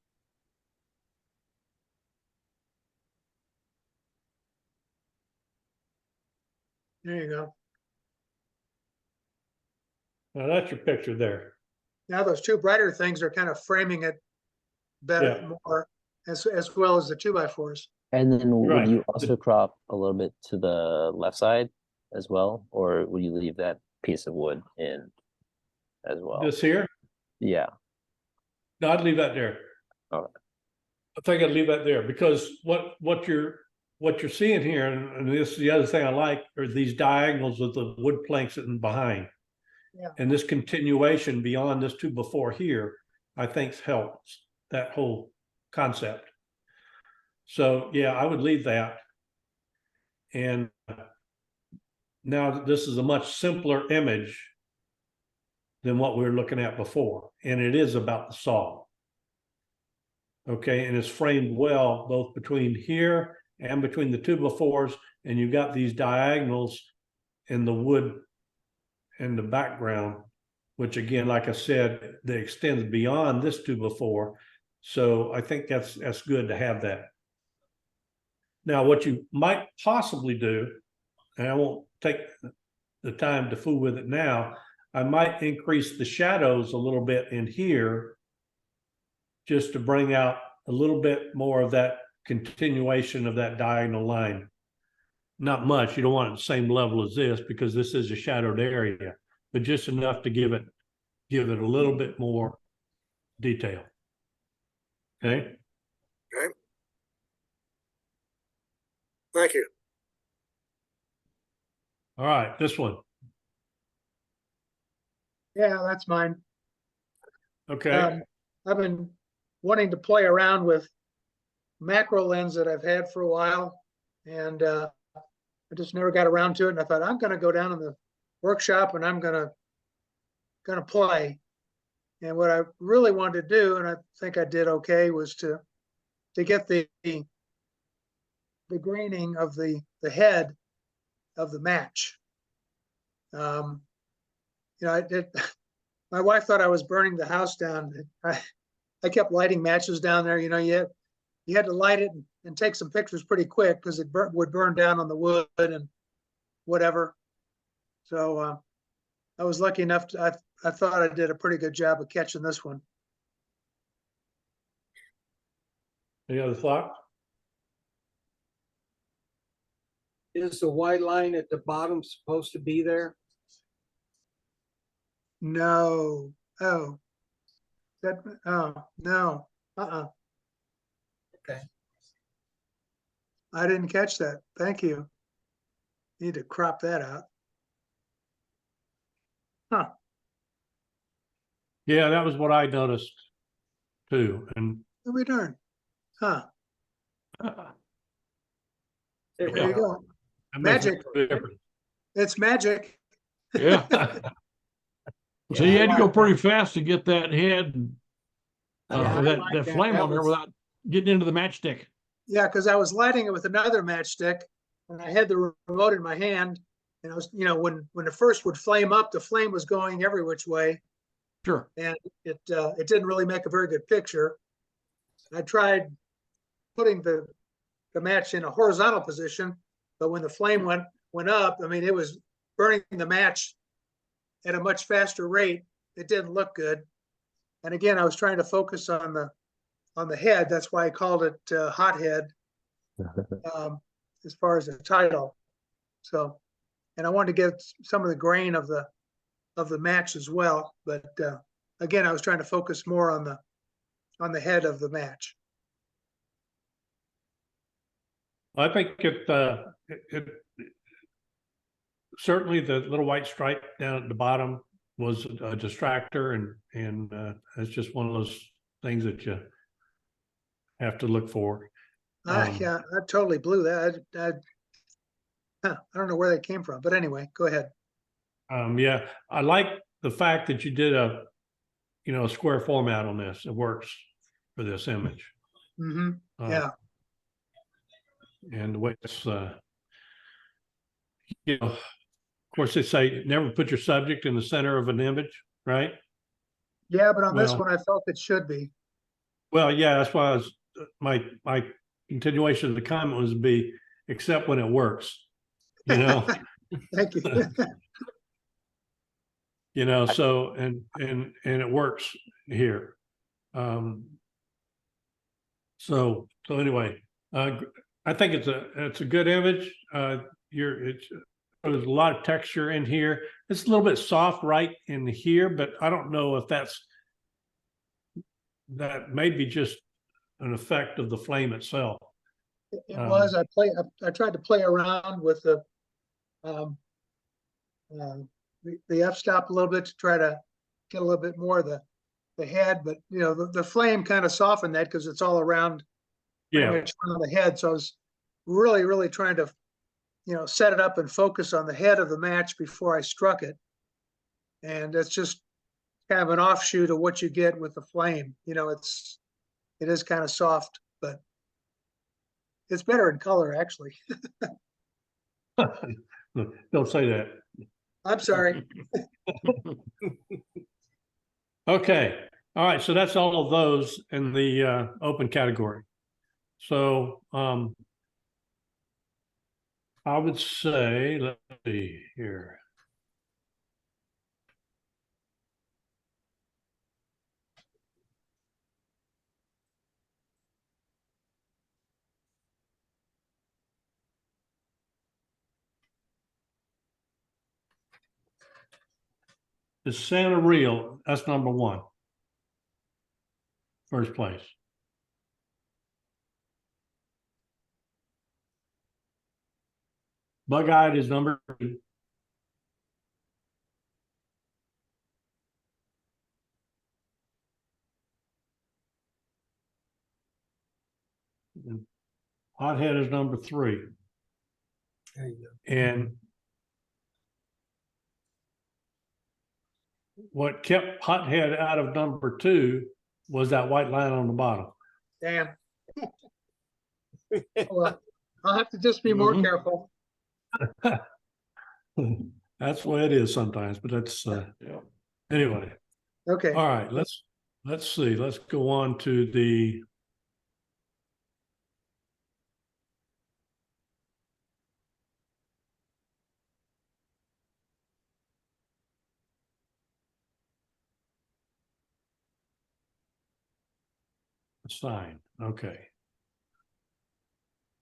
There you go. Now that's your picture there. Now those two brighter things are kind of framing it better, Yeah. more as well as the 2x4s. And then would Right. you also crop a little bit to the left side as well, or would you leave that piece of wood in as well? This here? Yeah. No, I'd leave that there. All right. I think I'd leave that there because what you're seeing here, and this is the other thing I like, are these diagonals with the wood planks sitting behind. Yeah. And this continuation beyond this 2x4 here, I think helps that whole concept. So yeah, I would leave that. And now this is a much simpler image than what we were looking at before. And it is about the saw. Okay, and it's framed well, both between here and between the 2x4s, and you've got these diagonals in the wood in the background, which again, like I said, that extends beyond this 2x4. So I think that's good to have that. Now, what you might possibly do, and I won't take the time to fool with it now, I might increase the shadows a little bit in here just to bring out a little bit more of that continuation of that diagonal line. Not much, you don't want it the same level as this because this is a shadowed area, but just enough to give it a little bit more detail. Okay. Okay. Thank you. All right, this one. Yeah, that's mine. Okay. I've been wanting to play around with macro lens that I've had for a while, and I just never got around to it. And I thought I'm going to go down in the workshop and I'm going to play. And what I really wanted to do, and I think I did okay, was to get the graining of the head of the match. You know, my wife thought I was burning the house down. I kept lighting matches down there. You know, you had to light it and take some pictures pretty quick because it would burn down on the wood and whatever. So I was lucky enough to, I thought I did a pretty good job of catching this one. Any other thoughts? Is the white line at the bottom supposed to be there? No. Oh. No. Okay. I didn't catch that. Thank you. Need to crop that out. Huh. Yeah, that was what I noticed too. And What we darn. Huh. There There you go. that makes Magic. a difference. It's magic. Yeah. So you had to go pretty fast to get that head, Yeah, I that like that that. flame That on there was- without getting into the matchstick. Yeah, because I was lighting it with another matchstick and I had the remote in my hand. And I was, you know, when it first would flame up, the flame was going every which way. Sure. And it didn't really make a very good picture. I tried putting the match in a horizontal position, but when the flame went up, I mean, it was burning the match at a much faster rate. It didn't look good. And again, I was trying to focus on the head. That's why I called it Hothead, as far as the title. So, and I wanted to get some of the grain of the match as well. But again, I was trying to focus more on the head of the match. I think it certainly the little white stripe down at the bottom was a distractor, and it's just one of those things that have to look for. Yeah, I totally blew that. I don't know where that came from, but anyway, go ahead. Yeah, I like the fact that you did a square format on this. It works for this image. Mm-hmm. Yeah. And the way it's, of course, they say never put your subject in the center of an image, right? Yeah, but on this Well- one, I felt it should be. Well, yeah, that's why I was my continuation of the comment was to be except when it works, Thank you. so and it works here. So anyway, I think it's a good image. There's a lot of texture in here. It's a little bit soft right in here, but I don't know if that may be just an effect of the flame itself. It was. I tried to play around with the f-stop a little bit to try to get a little bit more of the head, but the flame kind of softened that because it's all around pretty much around the head. So I was really, really trying to set it up and focus on the head of the match before I struck it. And it's just kind of an offshoot of what you get with the flame. It is kind of soft, but it's better in color, actually. Don't say that. I'm sorry. Okay. All right. So that's all of those in the open category. So I would say, let's see here. Is Santa real? That's number one. First place. Bug-eyed is number 2. Hothead is number 3. There you go. And what kept Hothead out of number 2 was that white line on the bottom. Damn. Well, I'll have to just be more careful. That's the way it is sometimes, but that's anyway. Okay. All right, let's see. Let's go on to the sign. Okay.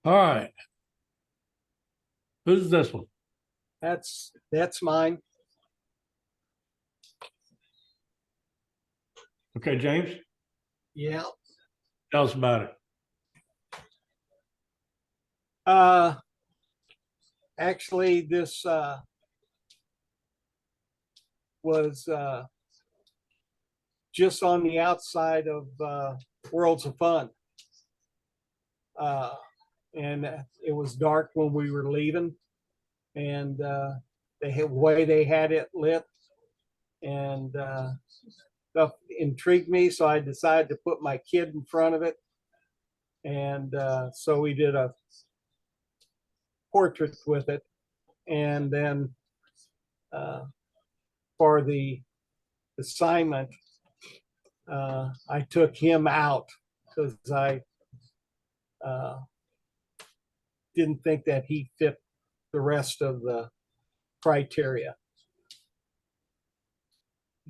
All right. Who's this one? That's mine. Okay, James, Yeah. tell us about it. Actually, this was just on the outside of Worlds of Fun. And it was dark when we were leaving, and the way they had it lit and stuff intrigued me, so I decided to put my kid in front of it. And so we did a portrait with it. And then for the assignment, I took him out because I didn't think that he fit the rest of the criteria.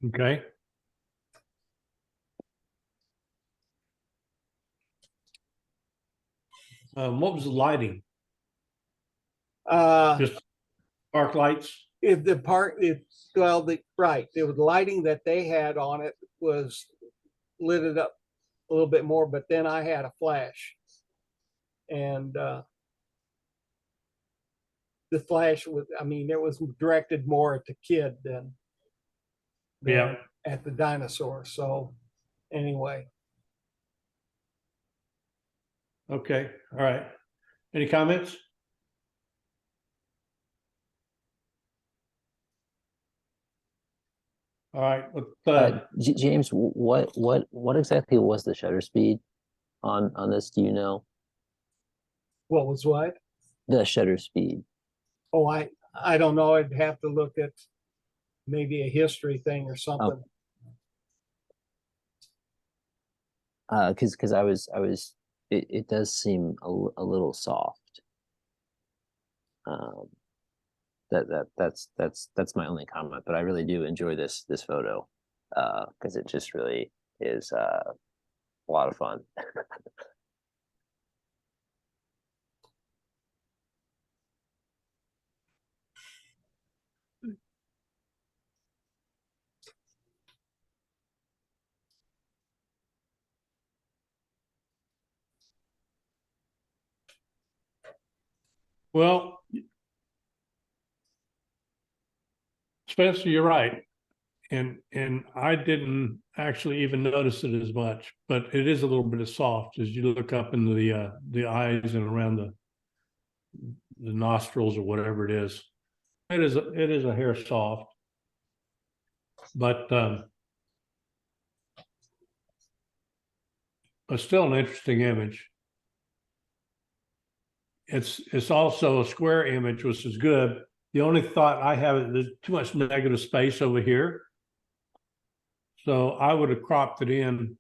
Okay. What was the lighting? Just arc lights? If the lighting that they had on it was lit it up a little bit more, but then I had a flash, and the flash was, it was directed more at the kid than at the dinosaur. So anyway, Okay, all right. Any comments? All right, James, what exactly was the shutter speed on this? Do you know What was what? the shutter speed? Oh, I don't know. I'd have to look at maybe a history thing or something. Because it does seem a little soft. Um, that's my only comment, but I really do enjoy this photo because it just really is a lot of fun. well, Spencer, you're right. And I didn't actually even notice it as much, but it is a little bit of soft as you look up into the eyes and around the nostrils or whatever it is. It is a hair soft, but still an interesting image. It's also a square image, which is good. The only thought I have is there's too much negative space over here. So I would have cropped it in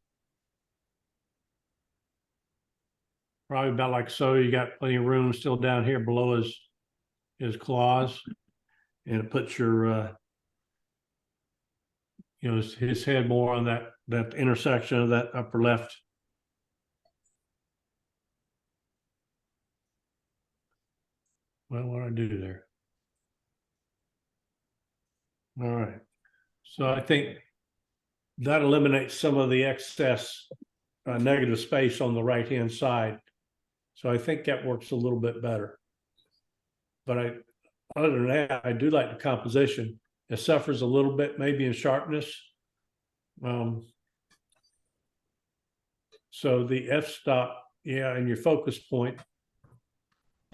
probably about like so. You got plenty of room still down here below his claws, and it puts your his head more on that intersection of that upper left. Well, what do I do there? All right. So I think that eliminates some of the excess negative space on the right-hand side. So I think that works a little bit better. But other than that, I do like the composition. It suffers a little bit maybe in sharpness. So the f-stop, yeah, and your focus point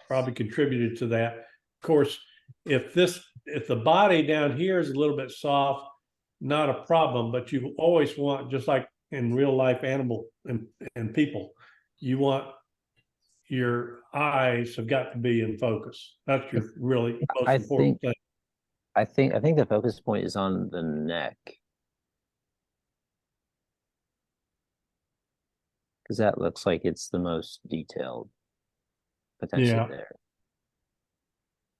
probably contributed to that. Of course, if the body down here is a little bit soft, not a problem, but you always want, just like in real life animal and people, you want your eyes have got to be in focus. That's your really most important thing. I think the focus point is on the neck. Because that looks like it's the most detailed potentially there.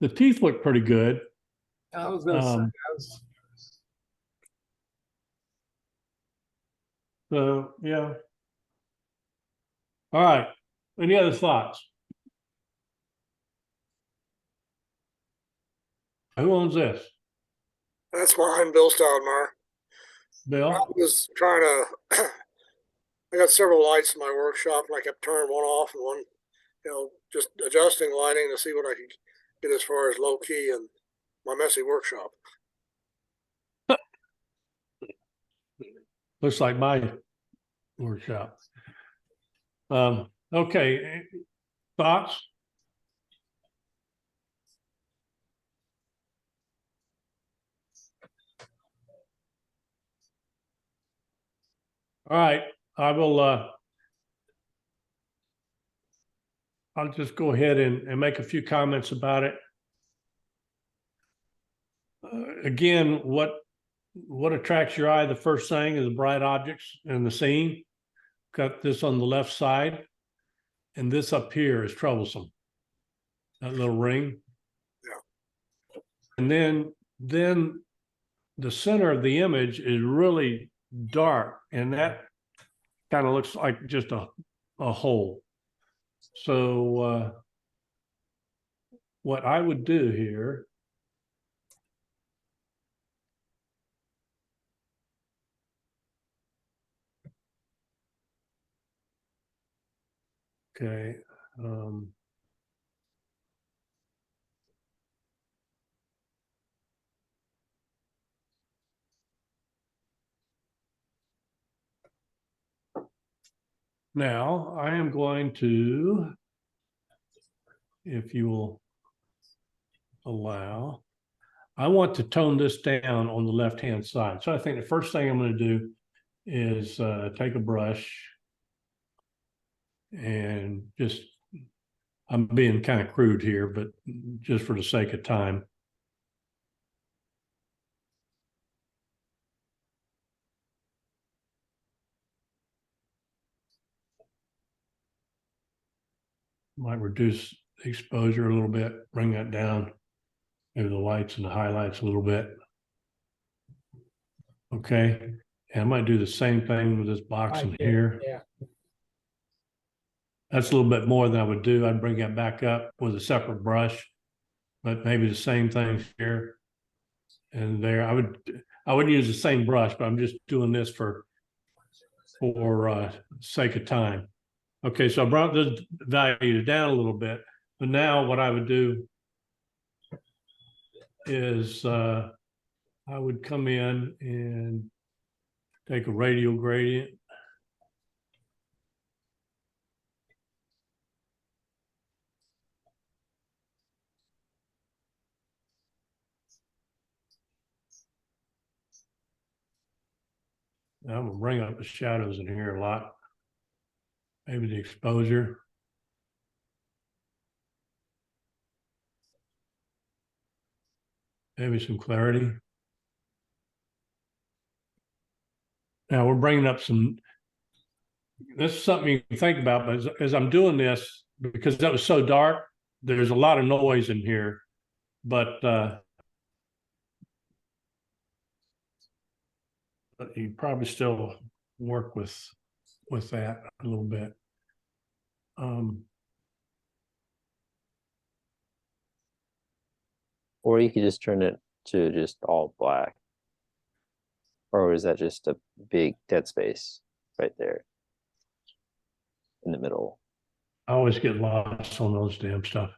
The teeth look pretty good. I was gonna say, So yeah. All right. Any other thoughts? Who owns this? That's mine, Bill Stoudemire. I Bill? was trying to, I got several lights in my workshop and I kept turning one off and one, just adjusting lighting to see what I could get as far as low key in my messy workshop. Looks like my workshop. Okay. Thoughts? All right. I will I'll just go ahead and make a few comments about it. Again, what attracts your eye, the first thing, is the bright objects in the scene. Got this on the left side, and this up here is troublesome. That little ring. Yeah. And then the center of the image is really dark, and that kind of looks like just a hole. So what I would do here, okay, Now I am going to, if you will allow, I want to tone this down on the left-hand side. So I think the first thing I'm going to do is take a brush and just, I'm being kind of crude here, but just for the sake of time. Might reduce the exposure a little bit, bring that down, maybe the lights and the highlights a little bit. Okay, and I might do the same thing with this box in here. Yeah, That's a little bit more than I would do. I'd bring that back up with a separate brush, but maybe the same thing here and there. I wouldn't use the same brush, but I'm just doing this for sake of time. Okay, so I brought the value down a little bit, but now what I would do is I would come in and take a radial gradient. Now I'm gonna bring up the shadows in here a lot. Maybe the exposure. Maybe some clarity. Now we're bringing up some, this is something you can think about, but as I'm doing this, because that was so dark, there's a lot of noise in here, but you probably still work with that a little bit. Or you could just turn it to just all black. Or is that just a big dead space right there in the middle? I always get lost on those damn stuff.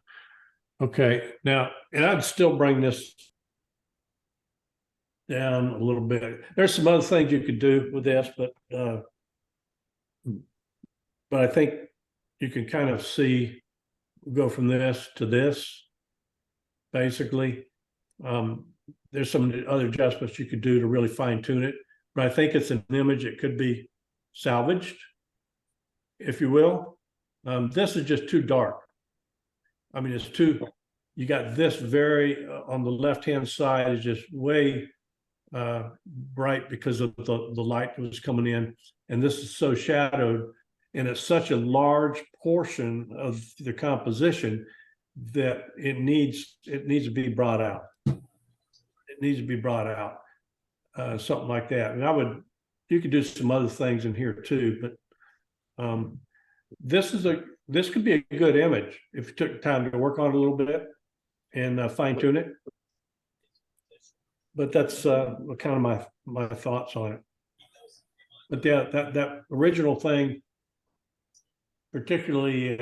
Okay, now, and I'd still bring this down a little bit. There's some other things you could do with this, but I think you can kind of see, go from this to this, basically. There's some other adjustments you could do to really fine tune it, but I think it's an image that could be salvaged, if you will. This is just too dark. I mean, it's too, you got this very, on the left-hand side is just way bright because of the light that was coming in. And this is so shadowed, and it's such a large portion of the composition that it needs to be brought out. It needs to be brought out, something like that. And you could do some other things in here too, but this could be a good image if you took time to work on it a little bit and fine tune it. But that's kind of my thoughts on it. But yeah, that original thing, particularly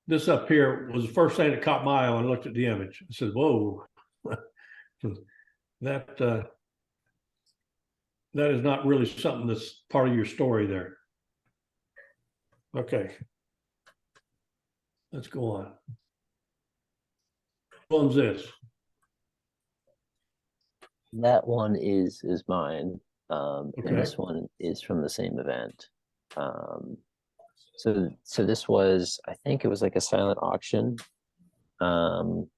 this up here was the first thing that caught my eye when I looked at the image. I said, whoa, that is not really something that's part of your story there. Okay. Let's go on. What one's this? That one is mine. Okay. And this one is from the same event. So this was, I think it was like a silent auction. And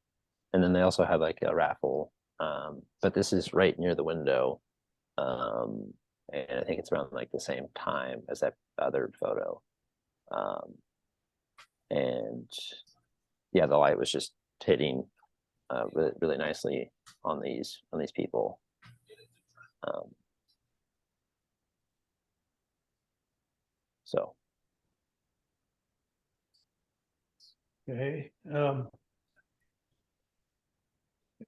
then they also had like a raffle. But this is right near the window. And I think it's around like the same time as that other photo. And yeah, the light was just hitting really, really nicely on these people. So Okay.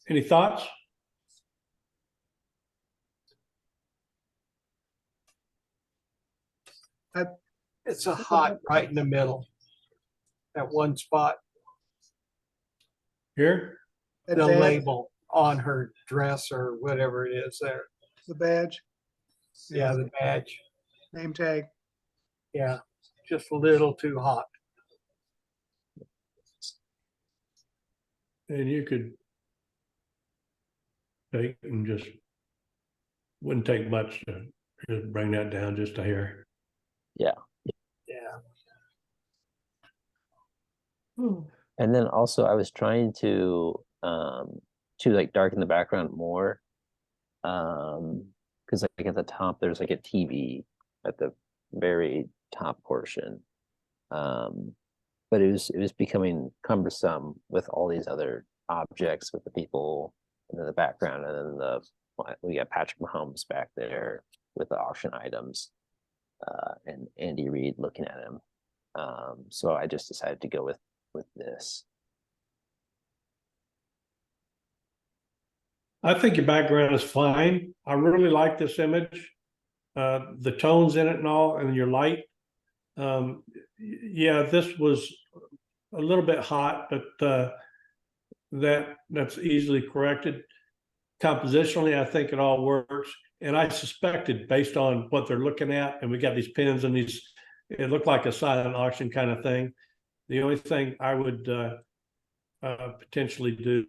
Any thoughts? it's a hot right in the middle. That one spot. Here? That the badge, label on her dress or whatever it is there. the badge, Yeah, the badge. name tag. Yeah, just a little too hot. And you could take and just, wouldn't take much to just bring that down just a hair. Yeah. And then also I was trying to like darken the background more. Because like at the top there's like a TV at the very top portion. But it was becoming cumbersome with all these other objects with the people in the background, and then we got Patrick Mahomes back there with the auction items, and Andy Reid looking at him. So I just decided to go with this. I think your background is fine. I really like this image. The tones in it and all, and your light. Yeah, this was a little bit hot, but that's easily corrected. Compositionally, I think it all works. And I suspected, based on what they're looking at, and we got these pins and these, it looked like a silent auction kind of thing. The only thing I would potentially do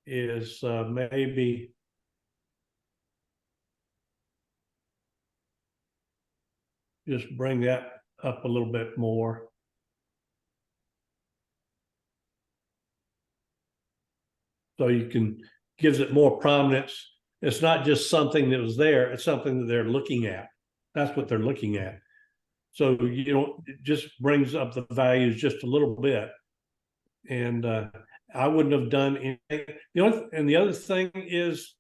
is maybe just bring that up a little bit more. So you can, gives it more prominence. It's not just something that was there, it's something that they're looking at. That's what they're looking at. So, you know, it just brings up the values just a little bit. And I wouldn't have done anything. And the other thing is,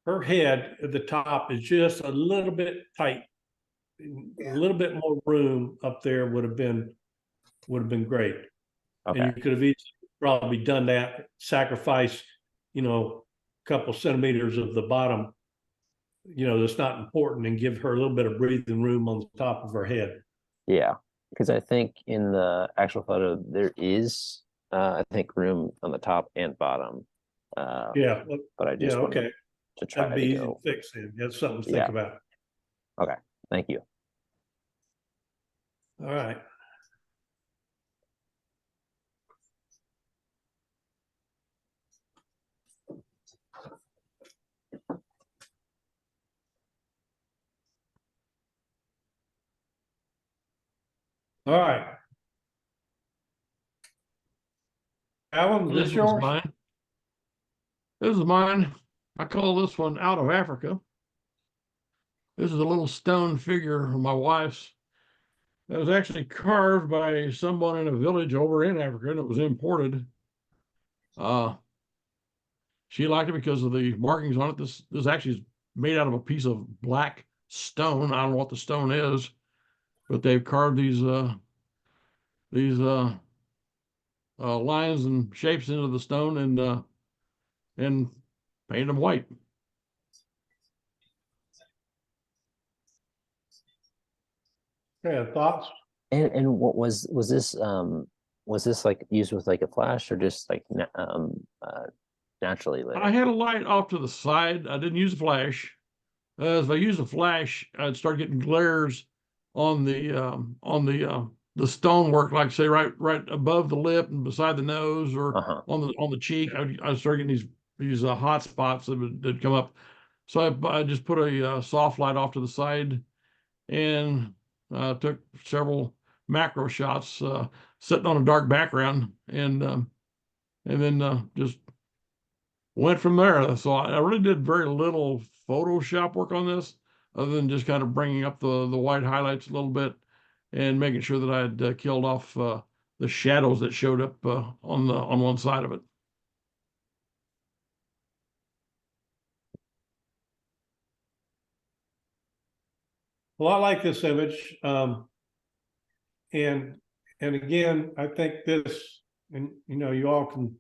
her head at the top is just a little bit tight. A little bit more room up there would have been great. Okay. And you could have easily probably done that, sacrifice, you know, a couple centimeters of the bottom, you know, that's not important, and give her a little bit of breathing room on the top of her head. Yeah, because I think in the actual photo there is I think room on the top and bottom. Yeah, But I just wanted to try that'd be to easy go. to fix. Then that's something to Yeah. think about. Okay, thank you. All right. All right. Alan, This this one's yours? mine. This is mine. I call this one Out of Africa. This is a little stone figure of my wife's that was actually carved by someone in a village over in Africa, and it was imported. She liked it because of the markings on it. This actually is made out of a piece of black stone. I don't know what the stone is, but they've carved these lines and shapes into the stone and painted them white. Yeah, thoughts? And what was this like used with like a flash or just like naturally lit? I had a light off to the side. I didn't use a flash. If I used a flash, I'd start getting glares on the stonework, like say right above the lip and beside the nose, or on the cheek. I'd start getting these hot spots that come up. So I just put a soft light off to the side and took several macro shots sitting on a dark background, and then just went from there. So I really did very little Photoshop work on this, other than just kind of bringing up the white highlights a little bit and making sure that I had killed off the shadows that showed up on one side of it. Well, I like this image. And again, I think this, and you know, you all can,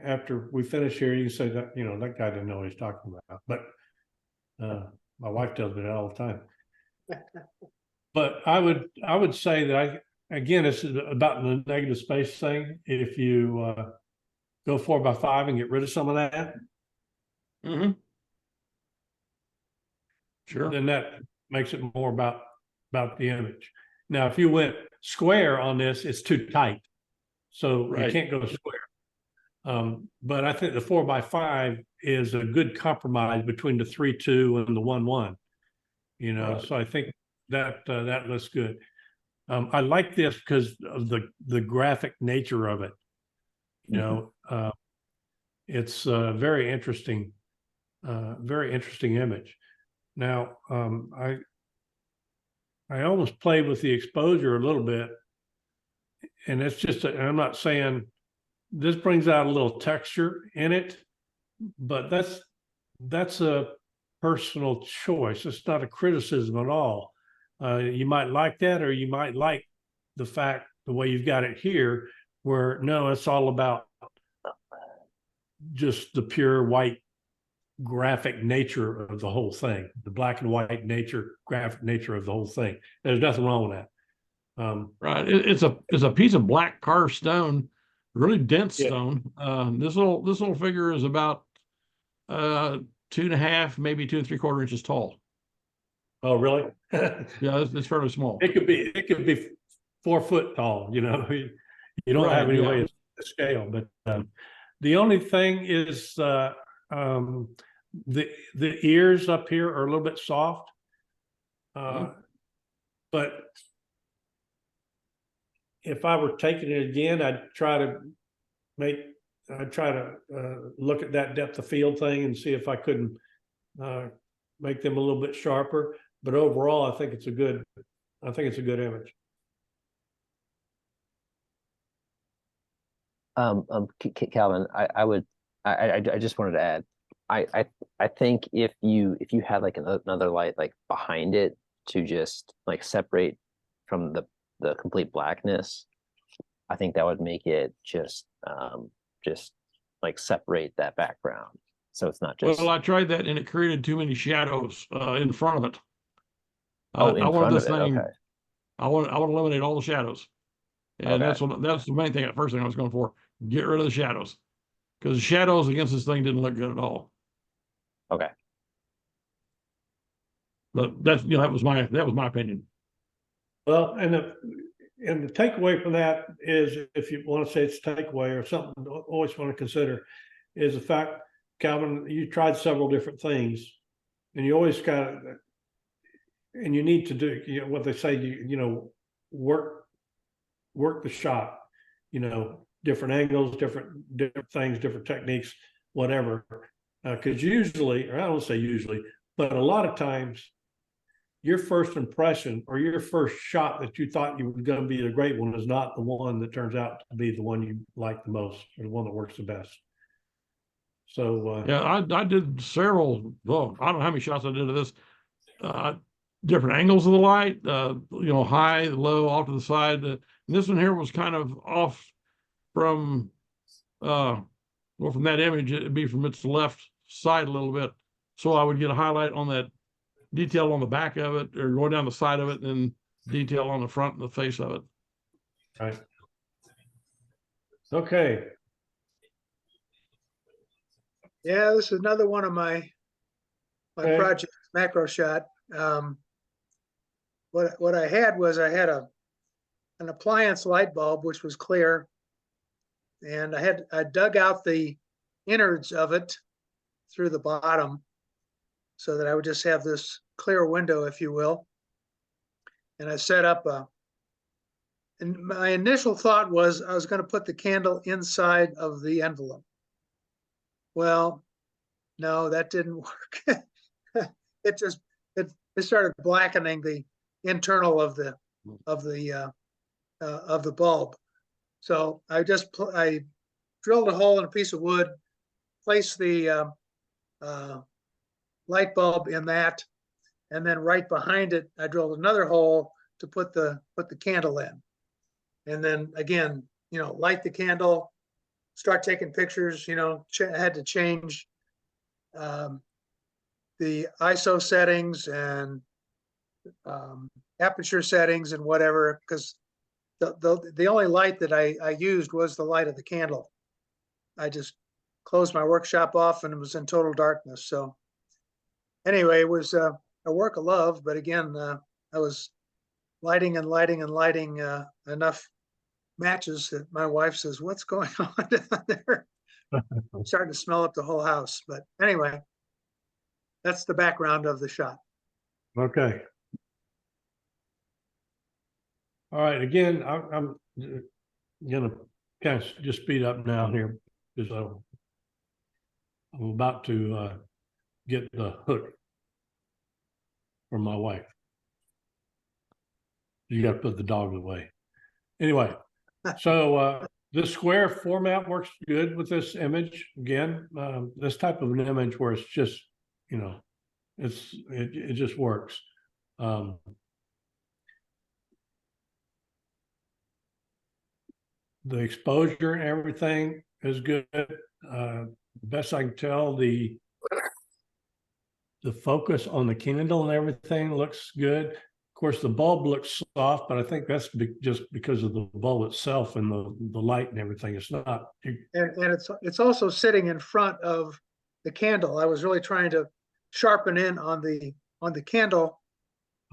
after we finish here, you can say that, you know, that guy didn't know what he's talking about. But my wife tells me that all the time. But I would say that again, it's about the negative space thing. If you go 4x5 and get rid of some of that, Mm-hmm. Sure. then that makes it more about the image. Now, if you went square on this, it's too tight, so Right. you can't go square. But I think the 4x5 is a good compromise between the 3-2 and the 1-1. You know, Right. so I think that that looks good. I like this because of the graphic nature of it. You know, it's a very interesting image. Now, I almost played with the exposure a little bit, and it's just, I'm not saying this brings out a little texture in it, but that's a personal choice. It's not a criticism at all. You might like that, or you might like the fact the way you've got it here, where no, it's all about just the pure white graphic nature of the whole thing, the black and white graphic nature of the whole thing. There's nothing wrong with that. Right. It's a piece of black carved stone, really dense Yeah. stone. This little figure is about 2.5, maybe 2 3/4 inches tall. Oh, really? Yeah, it's fairly small. It could be 4 foot tall. You know, you don't have any way to scale. But the only thing is the ears up here are a little bit soft. But if I were taking it again, I'd try to look at that depth of field thing and see if I couldn't make them a little bit sharper. But overall, I think it's a good image. Calvin, I just wanted to add, I think if you had like another light like behind it to just like separate from the complete blackness, I think that would make it just like separate that background. So it's not just. Well, I tried that and it created too many shadows in front of it. Oh, in I want front this of it. thing. Okay. I want to eliminate all the shadows, and Okay. that's the main thing. First thing I was going for. Get rid of the shadows, because the shadows against this thing didn't look good at all. Okay. But that's that was my opinion. Well, and the takeaway from that is, if you want to say it's a takeaway or something to always want to consider, is the fact, Calvin, you tried several different things, and you always and you need to do, you know, what they say, you know, work the shot, you know, different angles, different things, different techniques, whatever. Because usually, or I don't say usually, but a lot of times, your first impression or your first shot that you thought you were going to be a great one is not the one that turns out to be the one you like the most, or the one that works the best. So yeah, I did several. Well, I don't know how many shots I did of this. Different angles of the light. You know, high, low, off to the side. And this one here was kind of off from from that image. It'd be from its left side a little bit, so I would get a highlight on that detail on the back of it, or go down the side of it, and then detail on the front and the face of it. right. Okay. Yeah, this is another one of my Okay. project macro shot. What I had was an appliance light bulb, which was clear, and I dug out the innards of it through the bottom, so that I would just have this clear window, if you will. And I set up and my initial thought was I was going to put the candle inside of the envelope. Well, no, that didn't work. It started blackening the internal of the bulb. So I drilled a hole in a piece of wood, placed the light bulb in that, and then right behind it, I drilled another hole to put the candle in. And then again, you know, light the candle, start taking pictures. You know, I had to change the ISO settings and aperture settings and whatever, because the only light that I used was the light of the candle. I just closed my workshop off and it was in total darkness. So anyway, it was a work of love, but again, I was lighting and lighting and lighting enough matches that my wife says, "What's going on down there?" Starting to smell up the whole house. But anyway, that's the background of the shot. Okay. All right, again, I'm gonna kind of just speed up now here because I'm about to get the hook from my wife. You got to put the dog away. Anyway, so this square format works good with this image. Again, this type of an image where it's just, you know, it just works. The exposure and everything is good. Best I can tell, the focus on the candle and everything looks good. Of course, the bulb looks soft, but I think that's just because of the bulb itself and the light and everything. It's not. And it's also sitting in front of the candle. I was really trying to sharpen in on the candle.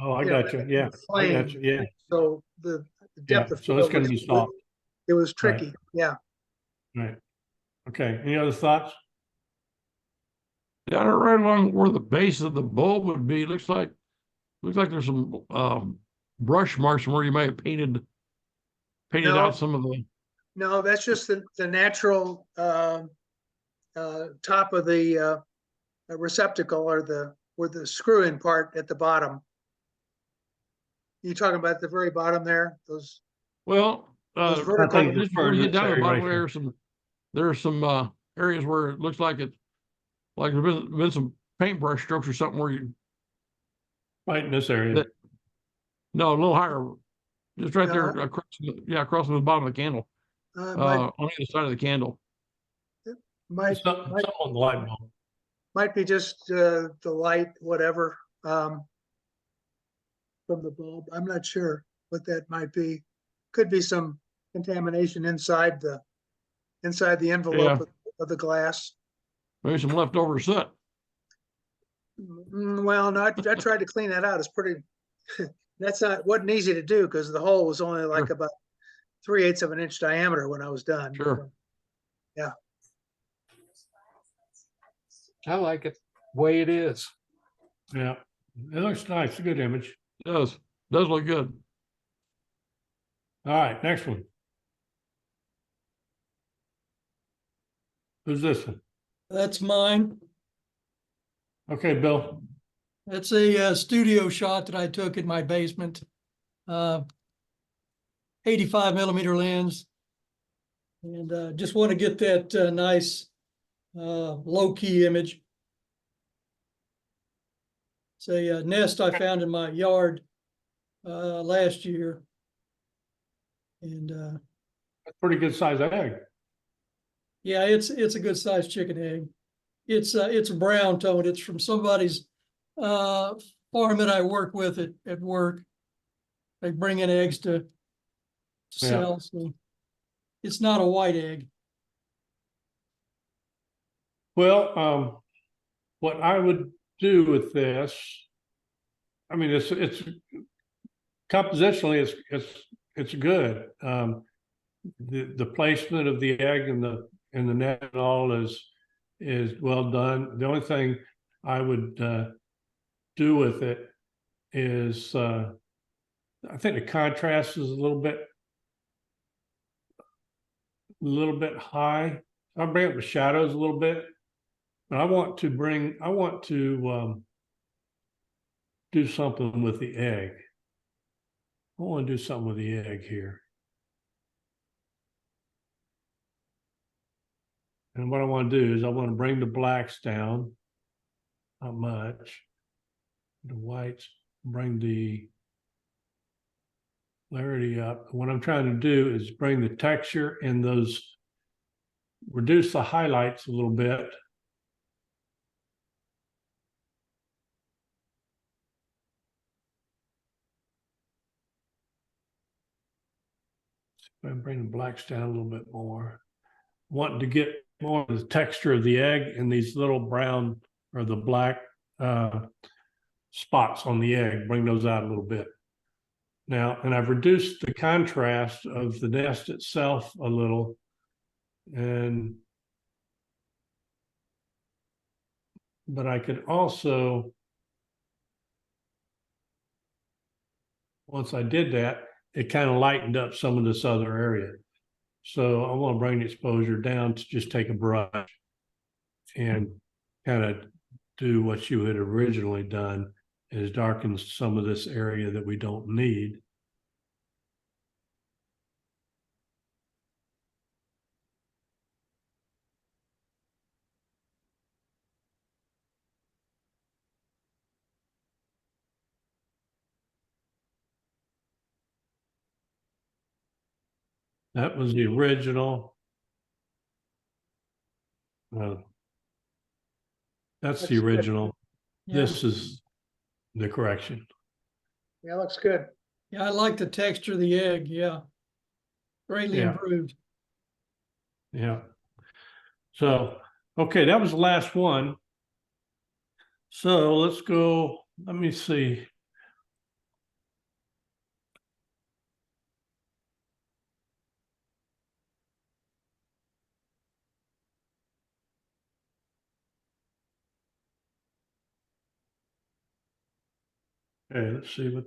Oh, I got you. Yeah, I got you. Yeah. So the Yeah. depth of So it's field going to be soft. it was tricky. Yeah. Right. Okay. Any other thoughts? Down right along where the base of the bulb would be, looks like there's some brush marks from where you may have painted No. out some of the. No, that's just the natural top of the receptacle or where the screw in part at the bottom. You talking about the very bottom there? Well, Those vertical- I think just before you get down to the bottom, right here. there's some areas where it looks like there's been some paintbrush strokes or something where you. Right in this area. No, a little higher, just right there No. across from the bottom of the candle, might, on the other side of the candle. might, Something on the light bulb. might be just the light, whatever, from the bulb. I'm not sure what that might be. Could be some contamination inside the envelope of the glass. Maybe some leftover soot. Well, no, I tried to clean that out. It's pretty, wasn't easy to do because the hole was only like Sure. about 3/8 of an inch diameter when I was done. Sure. Yeah. I like it the way it is. Yeah. It looks nice. It's a good image. Does look good. All right. Next one. Who's this one? That's mine. Okay, Bill. That's a studio shot that I took in my basement. 85 millimeter lens. And just want to get that nice low key image. It's a nest I found in my yard last year. And That's pretty good size egg. yeah, it's a good sized chicken egg. It's a brown tone. It's from somebody's farm that I work with at work. They bring in eggs to sell. So it's not a white egg. Well, what I would do with this, I mean, it's compositionally, it's good. The placement of the egg and the net and all is well done. The only thing I would do with it is I think the contrast is a little bit high. I'll bring up the shadows a little bit, but I want to do something with the egg. I want to do something with the egg here. And what I want to do is I want to bring the blacks down. Not much. The whites, bring the clarity up. What I'm trying to do is bring the texture in those, reduce the highlights a little bit. Bring the blacks down a little bit more. Wanting to get more of the texture of the egg and these little brown or the black spots on the egg, bring those out a little bit. Now, and I've reduced the contrast of the nest itself a little. But I could also, once I did that, it kind of lightened up some of this other area. So I want to bring the exposure down to just take a brush and kind of do what you had originally done, is darken some of this area that we don't need. That was the original. That's the Looks good. original. Yeah. This is the correction. Yeah, looks good. Yeah, I like the texture of the egg, yeah. Greatly Yeah. improved. Yeah. So, okay, that was the last one. So let's go, let me see. Okay, let's see what,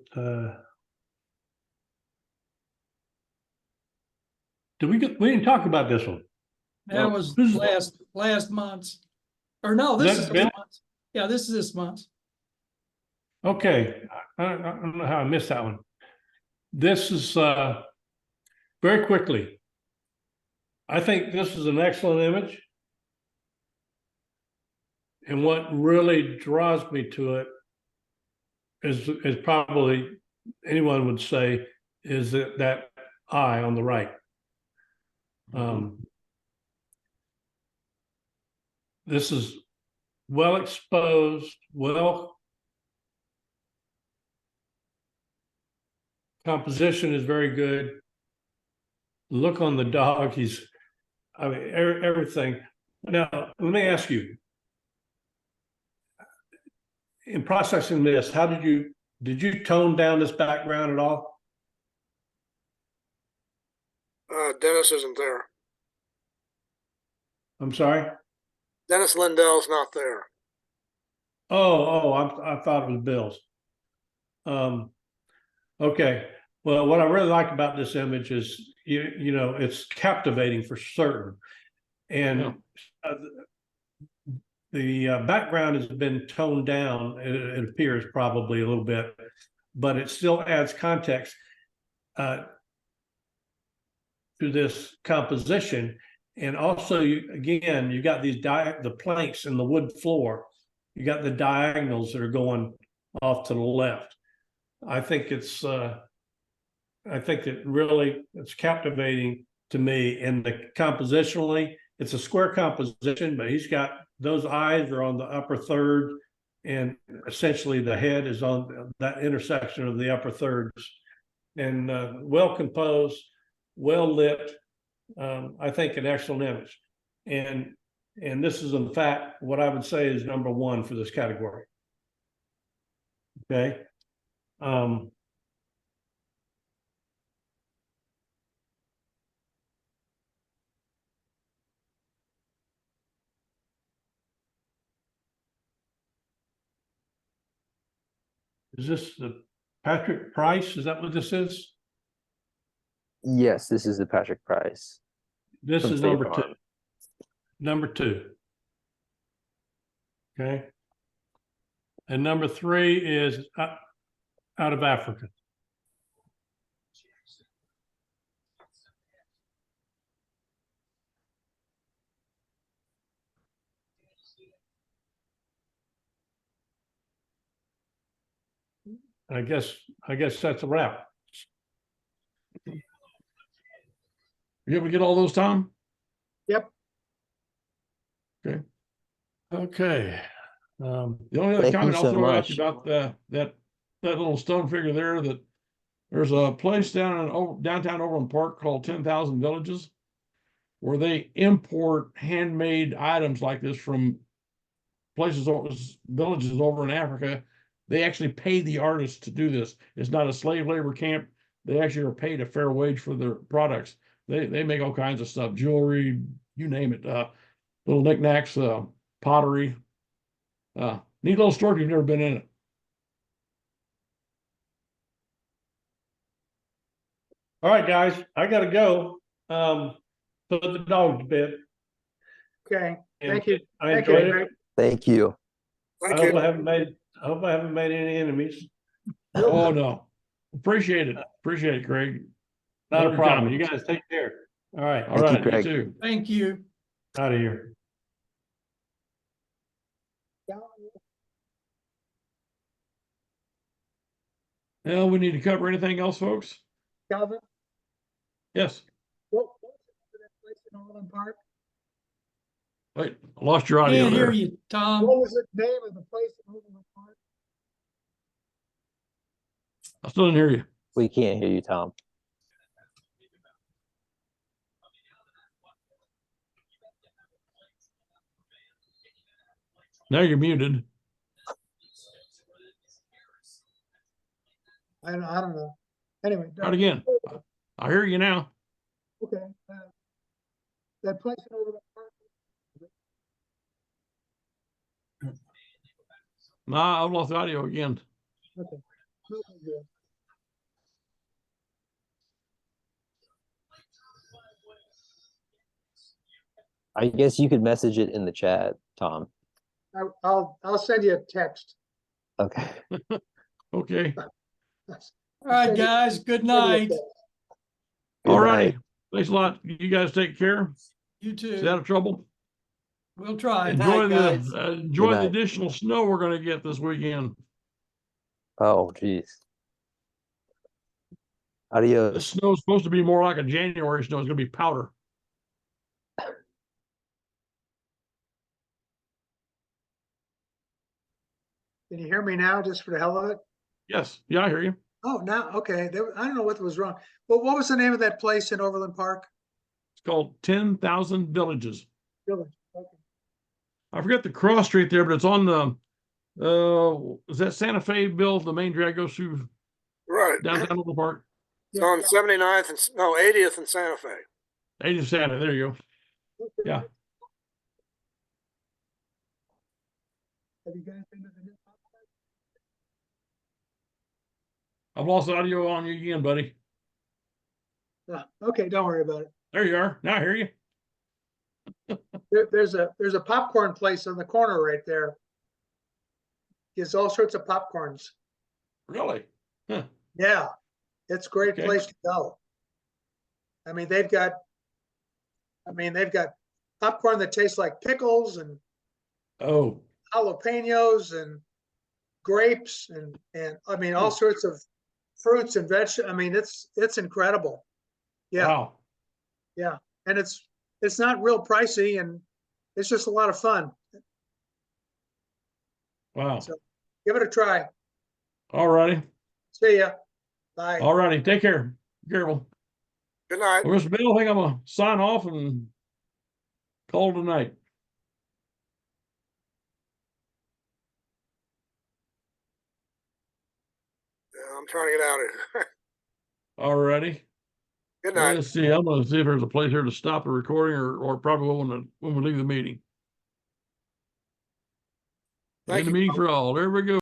we didn't talk about this one. That was Who's- last month's, or no, this is That this been- month's. Yeah, this is this month's. Okay, I don't know how I missed that one. This is, very quickly. I think this is an excellent image. And what really draws me to it is probably anyone would say is that eye on the right. This is well exposed, composition is very good. Look on the dog, I mean, everything. Now, let me ask you, in processing this, how did you tone down this background at all? Dennis isn't there. I'm sorry? Dennis Lindell's not there. I thought it was Bill's. Okay. Well, what I really like about this image is, you know, it's captivating for certain. And the background has been toned down, it appears probably a little bit, but it still adds context to this composition. And also, you got these the planks in the wood floor. You got the diagonals that are going off to the left. I think it's captivating to me. And compositionally, it's a square composition, but he's got those eyes are on the upper third, and essentially the head is on that intersection of the upper thirds. And well composed, well lit. I think an excellent image. And this is in fact what I would say is number one for this category. Okay. Is this the Patrick Price? Is that what this is? Yes, this is the Patrick Price. This From is State number Farm. two. Number two. Okay. And number three is out of Africa. I guess that's a wrap. You able to get all those, Tom? Yep. Okay. The only other Thank you comment I'll so throw at you much. about that little stone figure there that There's a place down in downtown Overland Park called 10,000 Villages, where they import handmade items like this from villages over in Africa. They actually pay the artists to do this. It's not a slave labor camp. They actually are paid a fair wage for their products. They make all kinds of stuff, jewelry, you name it, little knickknacks, pottery. Neat little store if you've never been in it. All right, guys, I gotta go. Put the dog to bed. Okay, And thank you. I Thank you, enjoyed Greg. it. Thank you. I Thank hope you. I haven't made any enemies. Oh, no. Appreciate it. Appreciate it, Craig. Not Love a your problem. You comments. guys take care. All right, All Thank you, right, you Craig. too. Thank you. out of here. Well, we need to cover anything else, folks? Calvin, Yes. what's that place in Overland Park? Wait, I lost your audio Can't hear there. you, Tom. What was the name of the place in Overland Park? I still didn't hear you. We can't hear you, Tom. Now you're muted. I don't know. Anyway. Try it again. I hear you now. Okay. That place in Overland Park. Nah, I've lost the audio again. Okay. Okay, good. I guess you could message it in the chat, Tom. I'll send you a text. Okay. Okay. All right, guys, good night. Good All night. righty. Thanks a lot. You guys take care. You Stay out too. of trouble. We'll try. Enjoy Good the night. additional snow we're gonna get this weekend. Oh, geez. The Adios. snow is supposed to be more like a January snow. It's gonna be powder. Can you hear me now, just for the hell of it? Yes. Yeah, I hear you. Oh, now, okay. I don't know what was wrong. Well, what was the name of that place in Overland Park? It's called 10,000 Villages. Village. Okay. I forget the cross street there, but it's on the is that Santa Fe, Bill? The main drag goes through Right. downtown Overland Park. It's on 79th and, no, 80th and Santa Fe. 80th Santa. There you go. Yeah. Have you guys been to the new pop site? I've lost audio on you again, buddy. Okay, don't worry about it. There you are. Now I hear you. There's a popcorn place on the corner right there. Gives all sorts of popcorns. Really? Huh. Yeah, it's a great Okay. place to go. I mean, they've got popcorn that tastes like pickles and Oh, jalapenos and grapes and I mean all sorts of fruits and vegetables. I mean, it's incredible. Yeah, wow. yeah, and it's not real pricey and it's just a lot of fun. Wow. So give it a try. All righty. See ya. Bye. All righty. Take care. Be careful. Good night. Well, Mr. Bill, I think I'm gonna sign off and call it a night. Yeah, I'm trying to get out of here. All righty. Good night. Let's see. I'm gonna see if there's a place here to stop the recording or probably when we leave the meeting. Thank End the you. meeting for all. There we go.